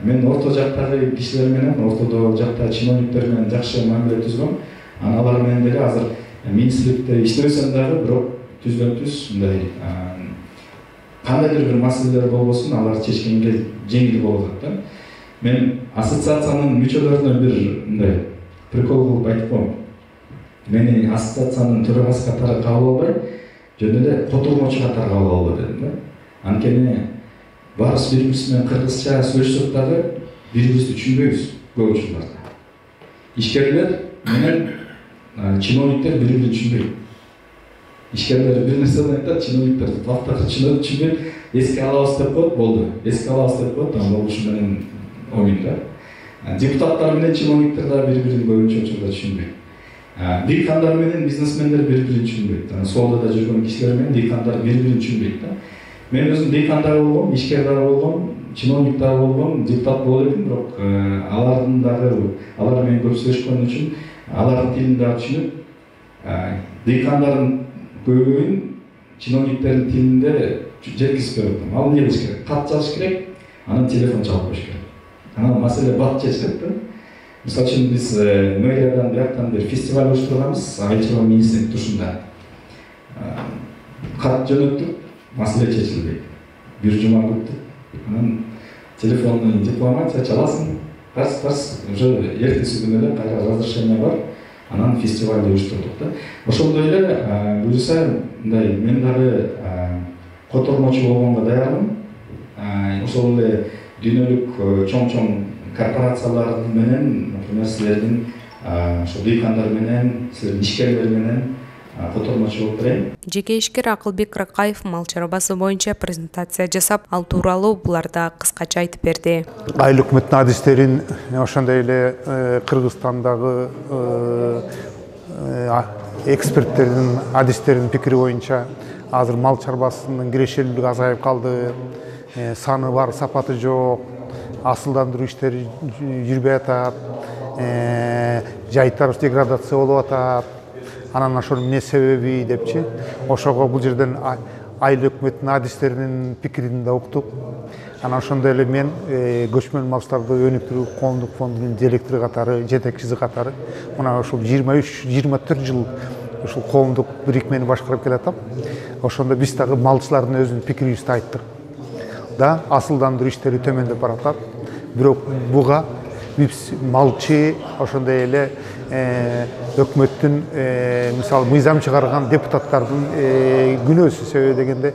Мен орто жактагы кишилер менен, ортодо жакта чиновниктер менен жакшы мамиле түзгөм. Алар менен деле азыр министрликте иштебесем дагы, бирок түз мындай кандайдыр бир маселелер болбосун алар чечкенге жеңил болуп атат да. Мен ассоциациянын мүчөлөрүнө бир мындай прикол кылып айтып коем. Мени ассоциациянын төрагасы катары кабыл албай, жөн эле котурмочу катары кабыл албады дедим да. Анткени баарыбыз бири-бирибиз менен кыргызча сүйлөшсөк дагы бири-бирибизди түшүнбөйбүз көп учурларда. Ишкерлер менен чиновниктер бири-бирин түшүнбөйт. Ишкерлер бир нерсени айтат, чиновниктер вактакы түшүнбөйт, эске алабыз деп коет, болду. Эске алабыз деп коет, анда ушу менен ойын да. Депутаттар менен чиновниктер да бири-бирин көбүнчө учурда түшүнбөйт. Дыйкандар менен бизнесмендер бири-бирин түшүнбөйт. Солдо да жүргөн кишилер менен дыйкандар бири-бирин түшүнбөйт да. Мен өзүм дыйкандар болгом, ишкер дагы болгом, чиновник дагы болгом, депутат болуп элем, бирок алардын дагы алар менен көп сүйлөшкөн үчүн алардын тилин дагы түшүнүп, дыйкандардын көбүн чиновниктердин тилинде жеткизип бердим. Ал эмне кылыш керек? Кат жазыш керек, анан телефон чалып коюш керек. Анан маселе бат чечилет да. Мисалы үчүн биз мэриядан бияктан бир фестиваль уюштурганбыз, Айыл министрлик тушунда. Кат жөнөттүк, маселе чечилбейт. Бир жума күттүк. Анан телефонну дипломатия чаласың, тарс уже эртеси күнү эле кайра разрешение бар. Анан фестиваль уюштурдук да. Ошондой эле буюрса, мындай мен дагы котормочу болгонго даярмын. Ошол эле дүйнөлүк чоң корпорациялар менен, например, силердин ошо дыйкандар менен, силердин ишкерлер менен котормочу болуп берейин.
Жеке ишкер Акылбек Ракаев мал чарбасы боюнча презентация жасап, ал тууралуу буларда кыскача айтып берди.
Айыл өкмөттүн адистерин, ошондой эле Кыргызстандагы эксперттердин адистеринин пикири боюнча азыр мал чарбасынын кирешелүүлүгү азайып калды, саны бар, сапаты жок, асылдандыруу иштери жүрбөй атат, жайыттар деградация болуп атат. Анан ошонун эмне себеби депчи, ошого бул жерден айыл өкмөттүн адистеринин пикирин да уктук. Анан ошондой эле мен көчмөн малчыларды өнүктүрүү коомдук фондунун директору катары, жетекчиси катары мына ушул 23-24 жыл ушул коомдук бирикмени башкарып келатам. Ошондо биз дагы малчылардын өзүнүн пикирибизди айттык. Да, асылдандыруу иштери төмөндөп баратат. Бирок буга биз малчы ошондой эле өкмөттүн мисалы мыйзам чыгарган депутаттардын күнөөсү. Себеби дегенде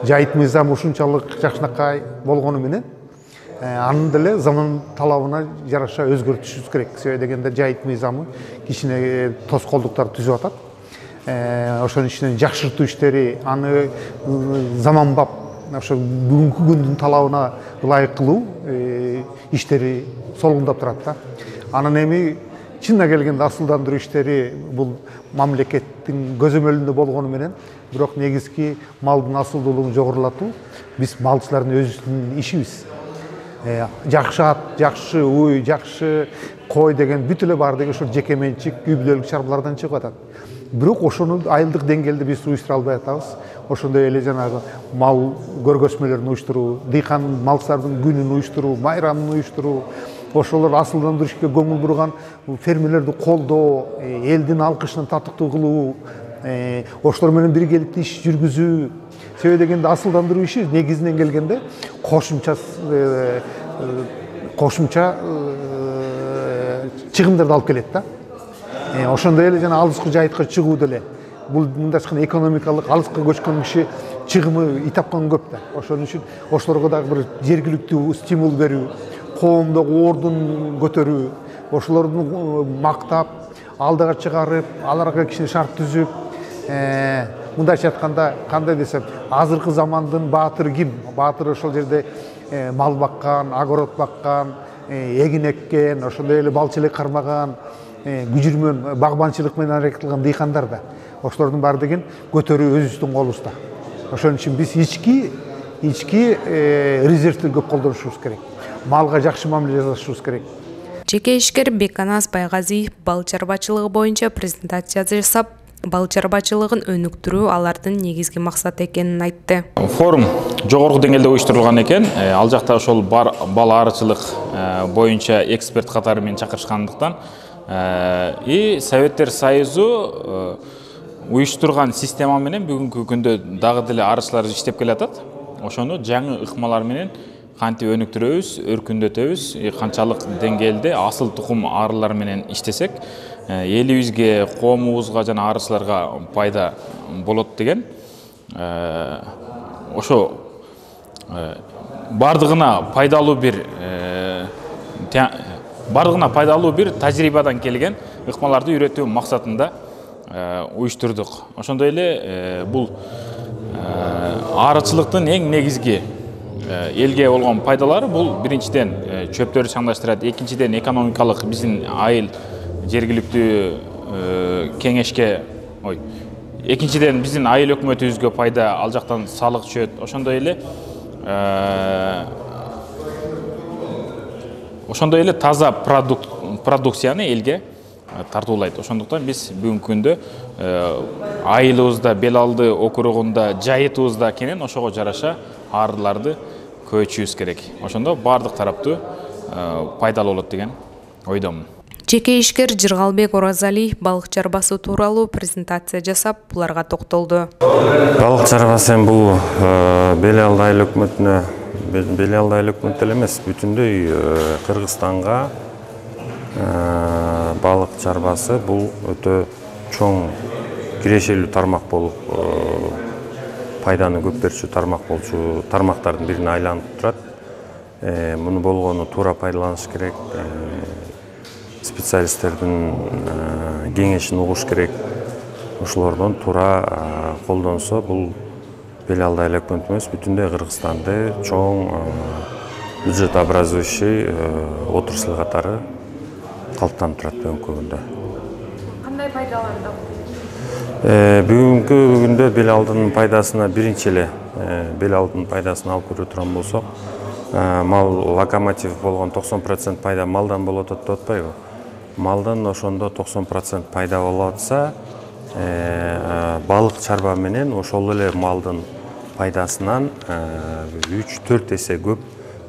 жайыт мыйзам ушунчалык жакшынакай болгону менен анын деле заман талабына жараша өзгөртүшүбүз керек. Себеби дегенде жайыт мыйзамы кичине тоскоолдуктар түзүп атат. Ошонун ичинен жакшыртуу иштери аны заманбап ошо бүгүнкү күндүн талабына ылайык кылуу иштери солгундап турат да. Анан эми чынына келгенде асылдандыруу иштери бул мамлекеттин көзөмөлүндө болгону менен, бирок негизги малдын асылдуулугун жогорулатуу биз малчылардын өзүнүн ишибиз. Жакшы ат, жакшы уй, жакшы кой деген бүт эле баардыгы ошо жеке менчик үй бүлөлүк чарбалардан чыгып атат. Бирок ошону айылдык деңгээлде биз уюштура албай атабыз. Ошондой эле жанагы мал көргөзмөлөрүн уюштуруу, дыйкан малчылардын күнүн уюштуруу, майрамын уюштуруу, ошолор асылдандыруу ишке көңүл бурган фермерлерди колдоо, элдин алкышын татыктуу кылуу, ошолор менен биргеликте иш жүргүзүү. Себеби дегенде асылдандыруу иши негизинен келгенде кошумча чыгымдарды алып келет да. ошондой эле жана алыскы жайытка чыгуу деле бул мындачкы экономикалык алыска көчкөн киши чыгымы ий тапкан көп да. Ошон үчүн ошолорго дагы бир жергиликтүү стимул берүү, коомдогу ордун көтөрүү, ошолорду мактап, алдыга чыгарып, аларга кичине шарт түзүп, мындайча айтканда, кандай десем, азыркы замандын баатыры ким? Баатыр ошол жерде мал баккан, огород баккан, эгин эккен, ошондой эле балчы элек кармаган, күжүрмөн багбанчылык менен аракет кылган дыйкандар да. Ошолордун баары деген көтөрүү өзүбүздүн колубузда. Ошон үчүн биз ички резервди көп колдонушубуз керек. Малга жакшы мамиле жасашыбыз керек.
Жеке ишкер Беканас Байгазиев бал чарбачылыгы боюнча презентация жасап, бал чарбачылыгын өнүктүрүү алардын негизги максаты экенин айтты.
Форум жогорку деңгээлде уюштурулган экен. Ал жакта ошол бал арычылык боюнча эксперт катары менен чакырышкандыктан и Советтер Союзу уюштурган система менен бүгүнкү күндө дагы деле арычылар иштеп келатат. Ошону жаңы ыкмалар менен кантип өнүктүрөбүз, өркүндөтөбүз, канчалык деңгээлде асыл тукум арылар менен иштесек, элибизге, коомубузга жана арычыларга пайда болот деген. Ошо бардыгына пайдалуу бир тажрыйбадан келген ыкмаларды үйрөтүү максатында уюштурдук. Ошондой эле бул арычылыктын эң негизги элге болгон пайдалары бул биринчиден чөптөрдү чаңдаштырат, экинчиден экономикалык биздин айыл жергиликтүү кеңешке, экинчиден биздин айыл өкмөтүбүзгө пайда, ал жактан салык түшөт. Ошондой эле таза продукцияны элге тартуулайт. Ошондуктан биз бүгүнкү күндө айылыбызда, Бел Алды округунда, жайытыбызда кенен ошого жараша арыларды көчүүбүз керек. Ошондо бардык тараптуу пайдалуу болот деген ойдомун.
Жеке ишкер Жыргалбек Оразалиев балык чарбасы тууралуу презентация жасап, буларга токтолду.
Балык чарбасы бул Бел Алды айыл өкмөтүнө, Бел Алды айыл өкмөтү эле эмес, бүтүндөй Кыргызстанга балык чарбасы бул өтө чоң кирешелүү тармак болуп, пайданы көп берчү тармак болчу тармактардын бирине айланып турат. Муну болгону туура пайдаланыш керек. Специалисттердин кеңешин угуш керек. Ошолордон туура колдонсо бул Бел Алды айыл өкмөтү эмес, бүтүндөй Кыргызстанды чоң бюджетообразующий отрасль катары калыптанып турат бүгүнкү күндө.
Кандай пайдалар да?
Бүгүнкү күндө Бел Алдынын пайдасына биринчи эле Бел Алдынын пайдасын алып көрө турган болсок, мал локомотив болгон 90% пайда малдан болот деп атпайбы? Малдан ошондо 90% пайда болуп атса, балык чарба менен ошол эле малдын пайдасынан 3-4 эсе көп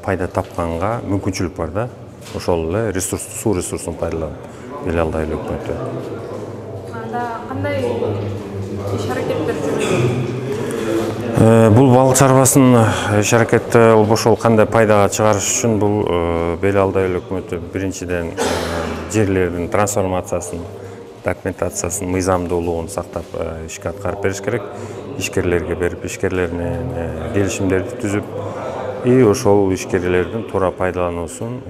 пайда тапканга мүмкүнчүлүк бар да. Ошол эле суу ресурсун пайдаланып Бел Алды айыл өкмөтү.
Кандай иш аракеттер жүргүзөт?
Бул балык чарбасын иш аракетте ошол кандай пайдага чыгарыш үчүн бул Бел Алды айыл өкмөтү биринчиден жерлердин трансформациясын, документациясын, мыйзамдуулугун сактап ишке аткарып бериш керек. Ишкерлерге берип, ишкерлер менен келишимдерди түзүп, ошол ишкерлердин туура пайдалануусун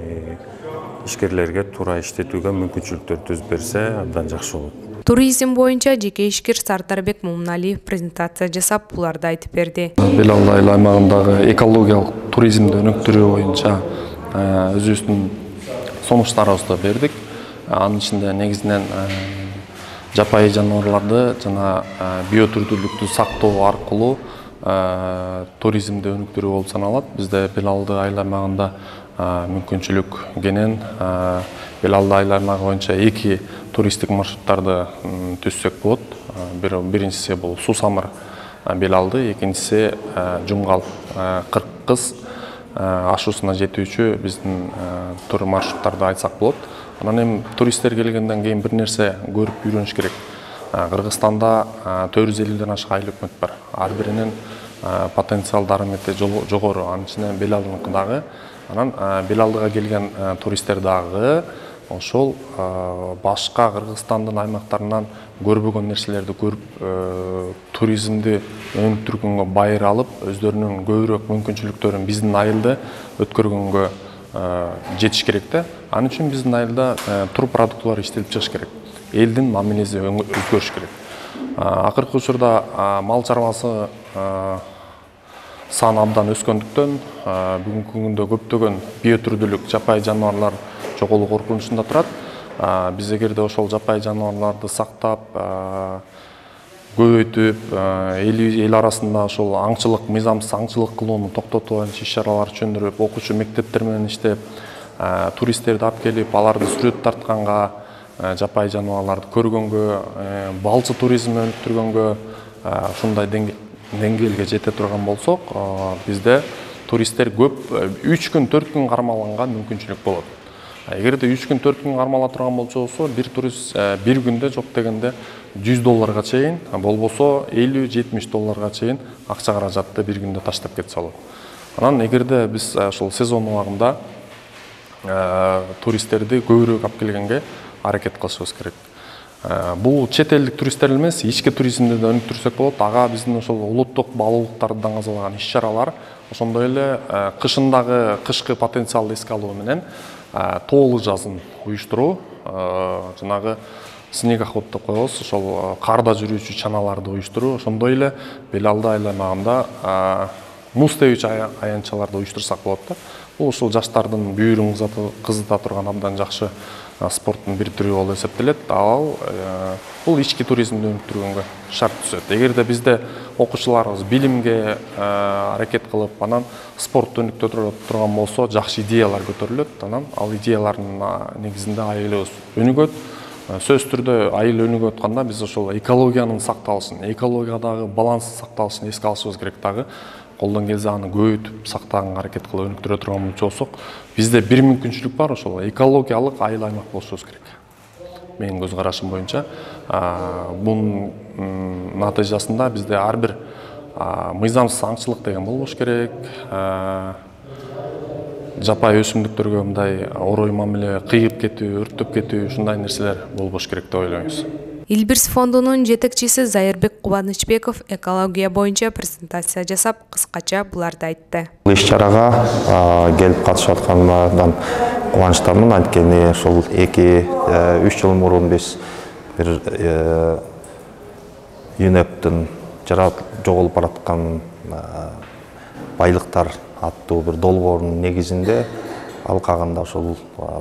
ишкерлерге туура иштетүүгө мүмкүнчүлүктөр түзүп берсе абдан жакшы болот.
Туризм боюнча жеке ишкер Сардарбек Мумналиев презентация жасап, буларды айтып берди.
Бел Алды айыл аймагындагы экологиялык туризмди өнүктүрүү боюнча өзүбүздүн сунуштарыбызды бердик. Анын ичинде негизинен жапайы жаныбарларды жана биотүрдүүлүктү сактоо аркылуу туризмди өнүктүрүү болуп саналат. Бизде Бел Алды айыл аймагында мүмкүнчүлүк кенен Бел Алды айыл аймагы боюнча 2 туристтик маршруттарды түзсөк болот. Биринчиси бул Сусамыр Бел Алды, экинчиси Жумгал Кыркыз ашуусуна жетүүчү биздин тур маршруттарды айтсак болот. Анан эми туристтер келгенден кийин бир нерсе көрүп үйрөнүш керек. Кыргызстанда 450ден ашык айыл өкмөт бар. Ар биринин потенциалдары мете жогору. Анын ичинен Бел Алдыныкы дагы. Анан Бел Алдыга келген туристтер дагы ошол башка Кыргызстандын аймактарынан көрбөгөн нерселерди көрүп, туризмди өнүктүргөнгө байыр алып, өздөрүнүн көбүрөөк мүмкүнчүлүктөрүн биздин айылда өткөргөнгө жетиш керек да. Ал үчүн биздин айылда турпrodуктуулар иштелип чыгыш керек. Элдин мамилеси өзгөрүш керек. Акыркы учурда мал чарбасы саны абдан өскөндүктөн бүгүнкү күндө көптөгөн биотүрдүүлүк жапайы жаныбарлар жоголуу коркунучунда турат. Биз эгерде ошол жапайы жаныбарларды сактап, көбөйтүп, эл арасында ошол аңчылык, мыйзамсыз аңчылык кылууну токтотуу боюнча иш-чаралар чөндүрүп, окуучу мектептер менен иштеп, туристтерди алып келип, аларды сүрөт тартканга, жапайы жаныбарларды көргөнгө, балчы туризмин өнүктүргөнгө, ушундай деңгээлге жете турган болсок, бизде туристтер көп 3 күн 4 күн кармалганга мүмкүнчүлүк болот. Эгерде 3 күн 4 күн кармала турган болсо, бир турист бир күндө жок дегенде $100 чейин, болбосо $50-70 чейин акча каражатты бир күндө таштап кетсе болот. Анан эгерде биз ошол сезон убагында туристтерди көбүрөөк алып келгенге аракет кылышыбыз керек. Бул чет элдик туристтер эмес, ички туризмди да өнүктүрсөк болот. Ага биздин ошол улуттук баалуулуктарды даңазалаган иш-чаралар, ошондой эле кышындагы кышкы потенциалды эске алуу менен тоолуу жазын уюштуруу, жанагы снегоход деп коебуз, ошол карда жүрүүчү чаналарды уюштуруу, ошондой эле Бел Алды айланагында муз тебүүчү аянтчаларды уюштурсак болот да. Бул ушул жаштардын бүйүрүн кызыта турган абдан жакшы спорттун бир түрү болуп эсептелет. Бул ички туризмди өнүктүргөнгө шарт түзөт. Эгерде бизде окуучуларыбыз билимге аракет кылып, анан спортту өнүктүрө турган болсо, жакшы идеялар көтөрүлөт. Анан ал идеялардын негизинде айылыбыз өнүгөт. Сөз түрдө айыл өнүгүп атканда биз ошол экологиянын сакталышын, экологиядагы баланстын сакталышын эске алышыбыз керек дагы. Колдон келсе аны көбөйтүп, сактаганга аракет кылып өнүктүрө турган болсок, бизде бир мүмкүнчүлүк бар, ошол экологиялык айыл аймак болушубуз керек. Менин көз карашым боюнча, бунун натыйжасында бизде ар бир мыйзамсыз аңчылык деген болбош керек. Жапайы өсүмдүктөргө мындай орой мамиле, кыйып кетүү, өрттөп кетүү, ушундай нерселер болбош керек деп ойлойбуз.
Илбирс фондунун жетекчиси Зайырбек Кубанычбеков экология боюнча презентация жасап, кыскача буларды айтты.
Иш-чарага келип катышып атканымдан кубанычтамын. Анткени ошол 2-3 жыл мурун биз бир ЮНЕПтин жоголуп бараткан байлыктар аттуу бир долбоорунун негизинде алкагында ошол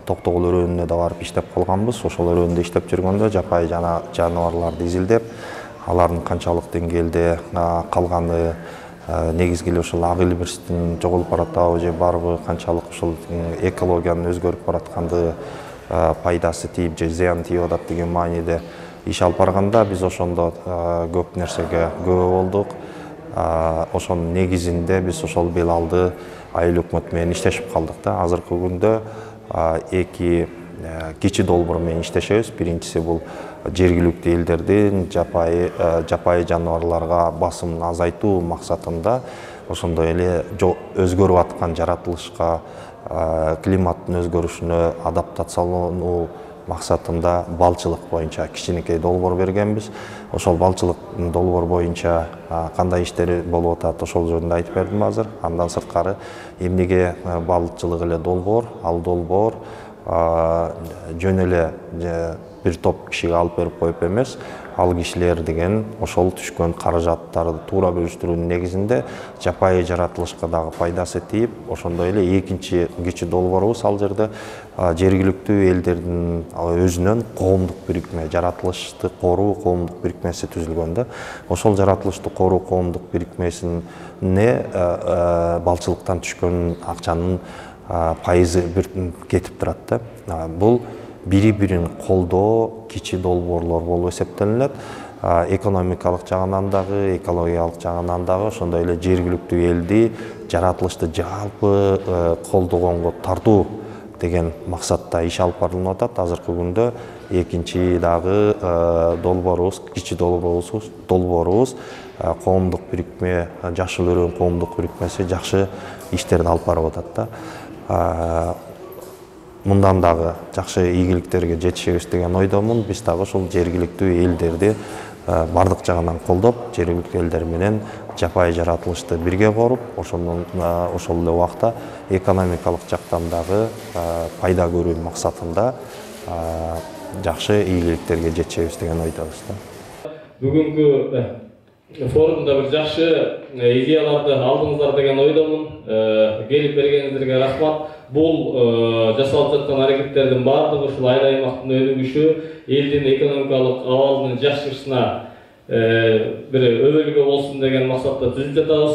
Токтогул өрөөнүнө да барып иштеп калганбыз. Ошол өрөөндө иштеп жүргөндө жапайы жаныбарларды изилдеп, алардын канчалык деңгээлде калганы, негизги эле ошол ак илбирстин жоголуп баратабы же барбы, канчалык ошол экологиянын өзгөрүп баратканды пайдасы тийип же зыян тийип атат деген мааниде иш алып барганда биз ошондо көп нерсеге күбө болдук. Ошонун негизинде биз ошол Бел Алды айыл өкмөтү менен иштешип калдык да. Азыркы күндө 2 кичи долбоор менен иштешебиз. Биринчиси бул жергиликтүү элдердин жапайы жаныбарларга басымын азайтуу максатында, ошондой эле өзгөрүп аткан жаратылышка, климаттын өзгөрүшүнө адаптациялануу максатында балчылык боюнча кичинекей долбоор бергенбиз. Ошол балчылык долбоор боюнча кандай иштер болуп атат, ошол жөнүндө айтып бердим азыр. Андан сырткары эмнеге балчылык эле долбоор, ал долбоор жөн эле бир топ кишиге алып берип коюп эмес, ал кишилер деген ошол түшкөн каражаттарды туура бөлүштүрүүнүн негизинде жапайы жаратылышка дагы пайдасы тийип, ошондой эле экинчи кичи долбоорубуз ал жерде жергиликтүү элдердин өзүнөн коомдук бирикме, жаратылышты коруу коомдук бирикмеси түзүлгөн да. Ошол жаратылышты коруу коомдук бирикмесине балчылыктан түшкөн акчанын пайызы кетип турат да. Бул бири-бирин колдоо кичи долбоорлор болуп эсептелинет. Экономикалык жагынан дагы, экологиялык жагынан дагы, ошондой эле жергиликтүү элди жаратылышты жалпы колдогонго тартуу деген максатта иш алып барылып атат. Азыркы күндө экинчи дагы долбоорубуз, кичи долбоорубуз коомдук бирикме, Жашыл өрөөн коомдук бирикмеси жакшы иштерин алып барып атат да. мындан дагы жакшы ийгиликтерге жетишебиз деген ойдомун. Биз дагы ошол жергиликтүү элдерди бардык жагынан колдоп, жергиликтүү элдер менен жапайы жаратылышты бирге коруп, ошол эле убакта экономикалык жактан дагы пайда көрүү максатында жакшы ийгиликтерге жетишебиз деген ойдобуз.
Бүгүнкү форумда бир жакшы идеяларды алдыңыздар деген ойдомун. Келип бергениңиздерге рахмат. Бул жасалып жаткан аракеттердин баардыгы ушул айыл аймактын өнүгүшү, элдин экономикалык абалынын жакшырышына бир өбөлгө болсун деген максатта түзүп жатабыз.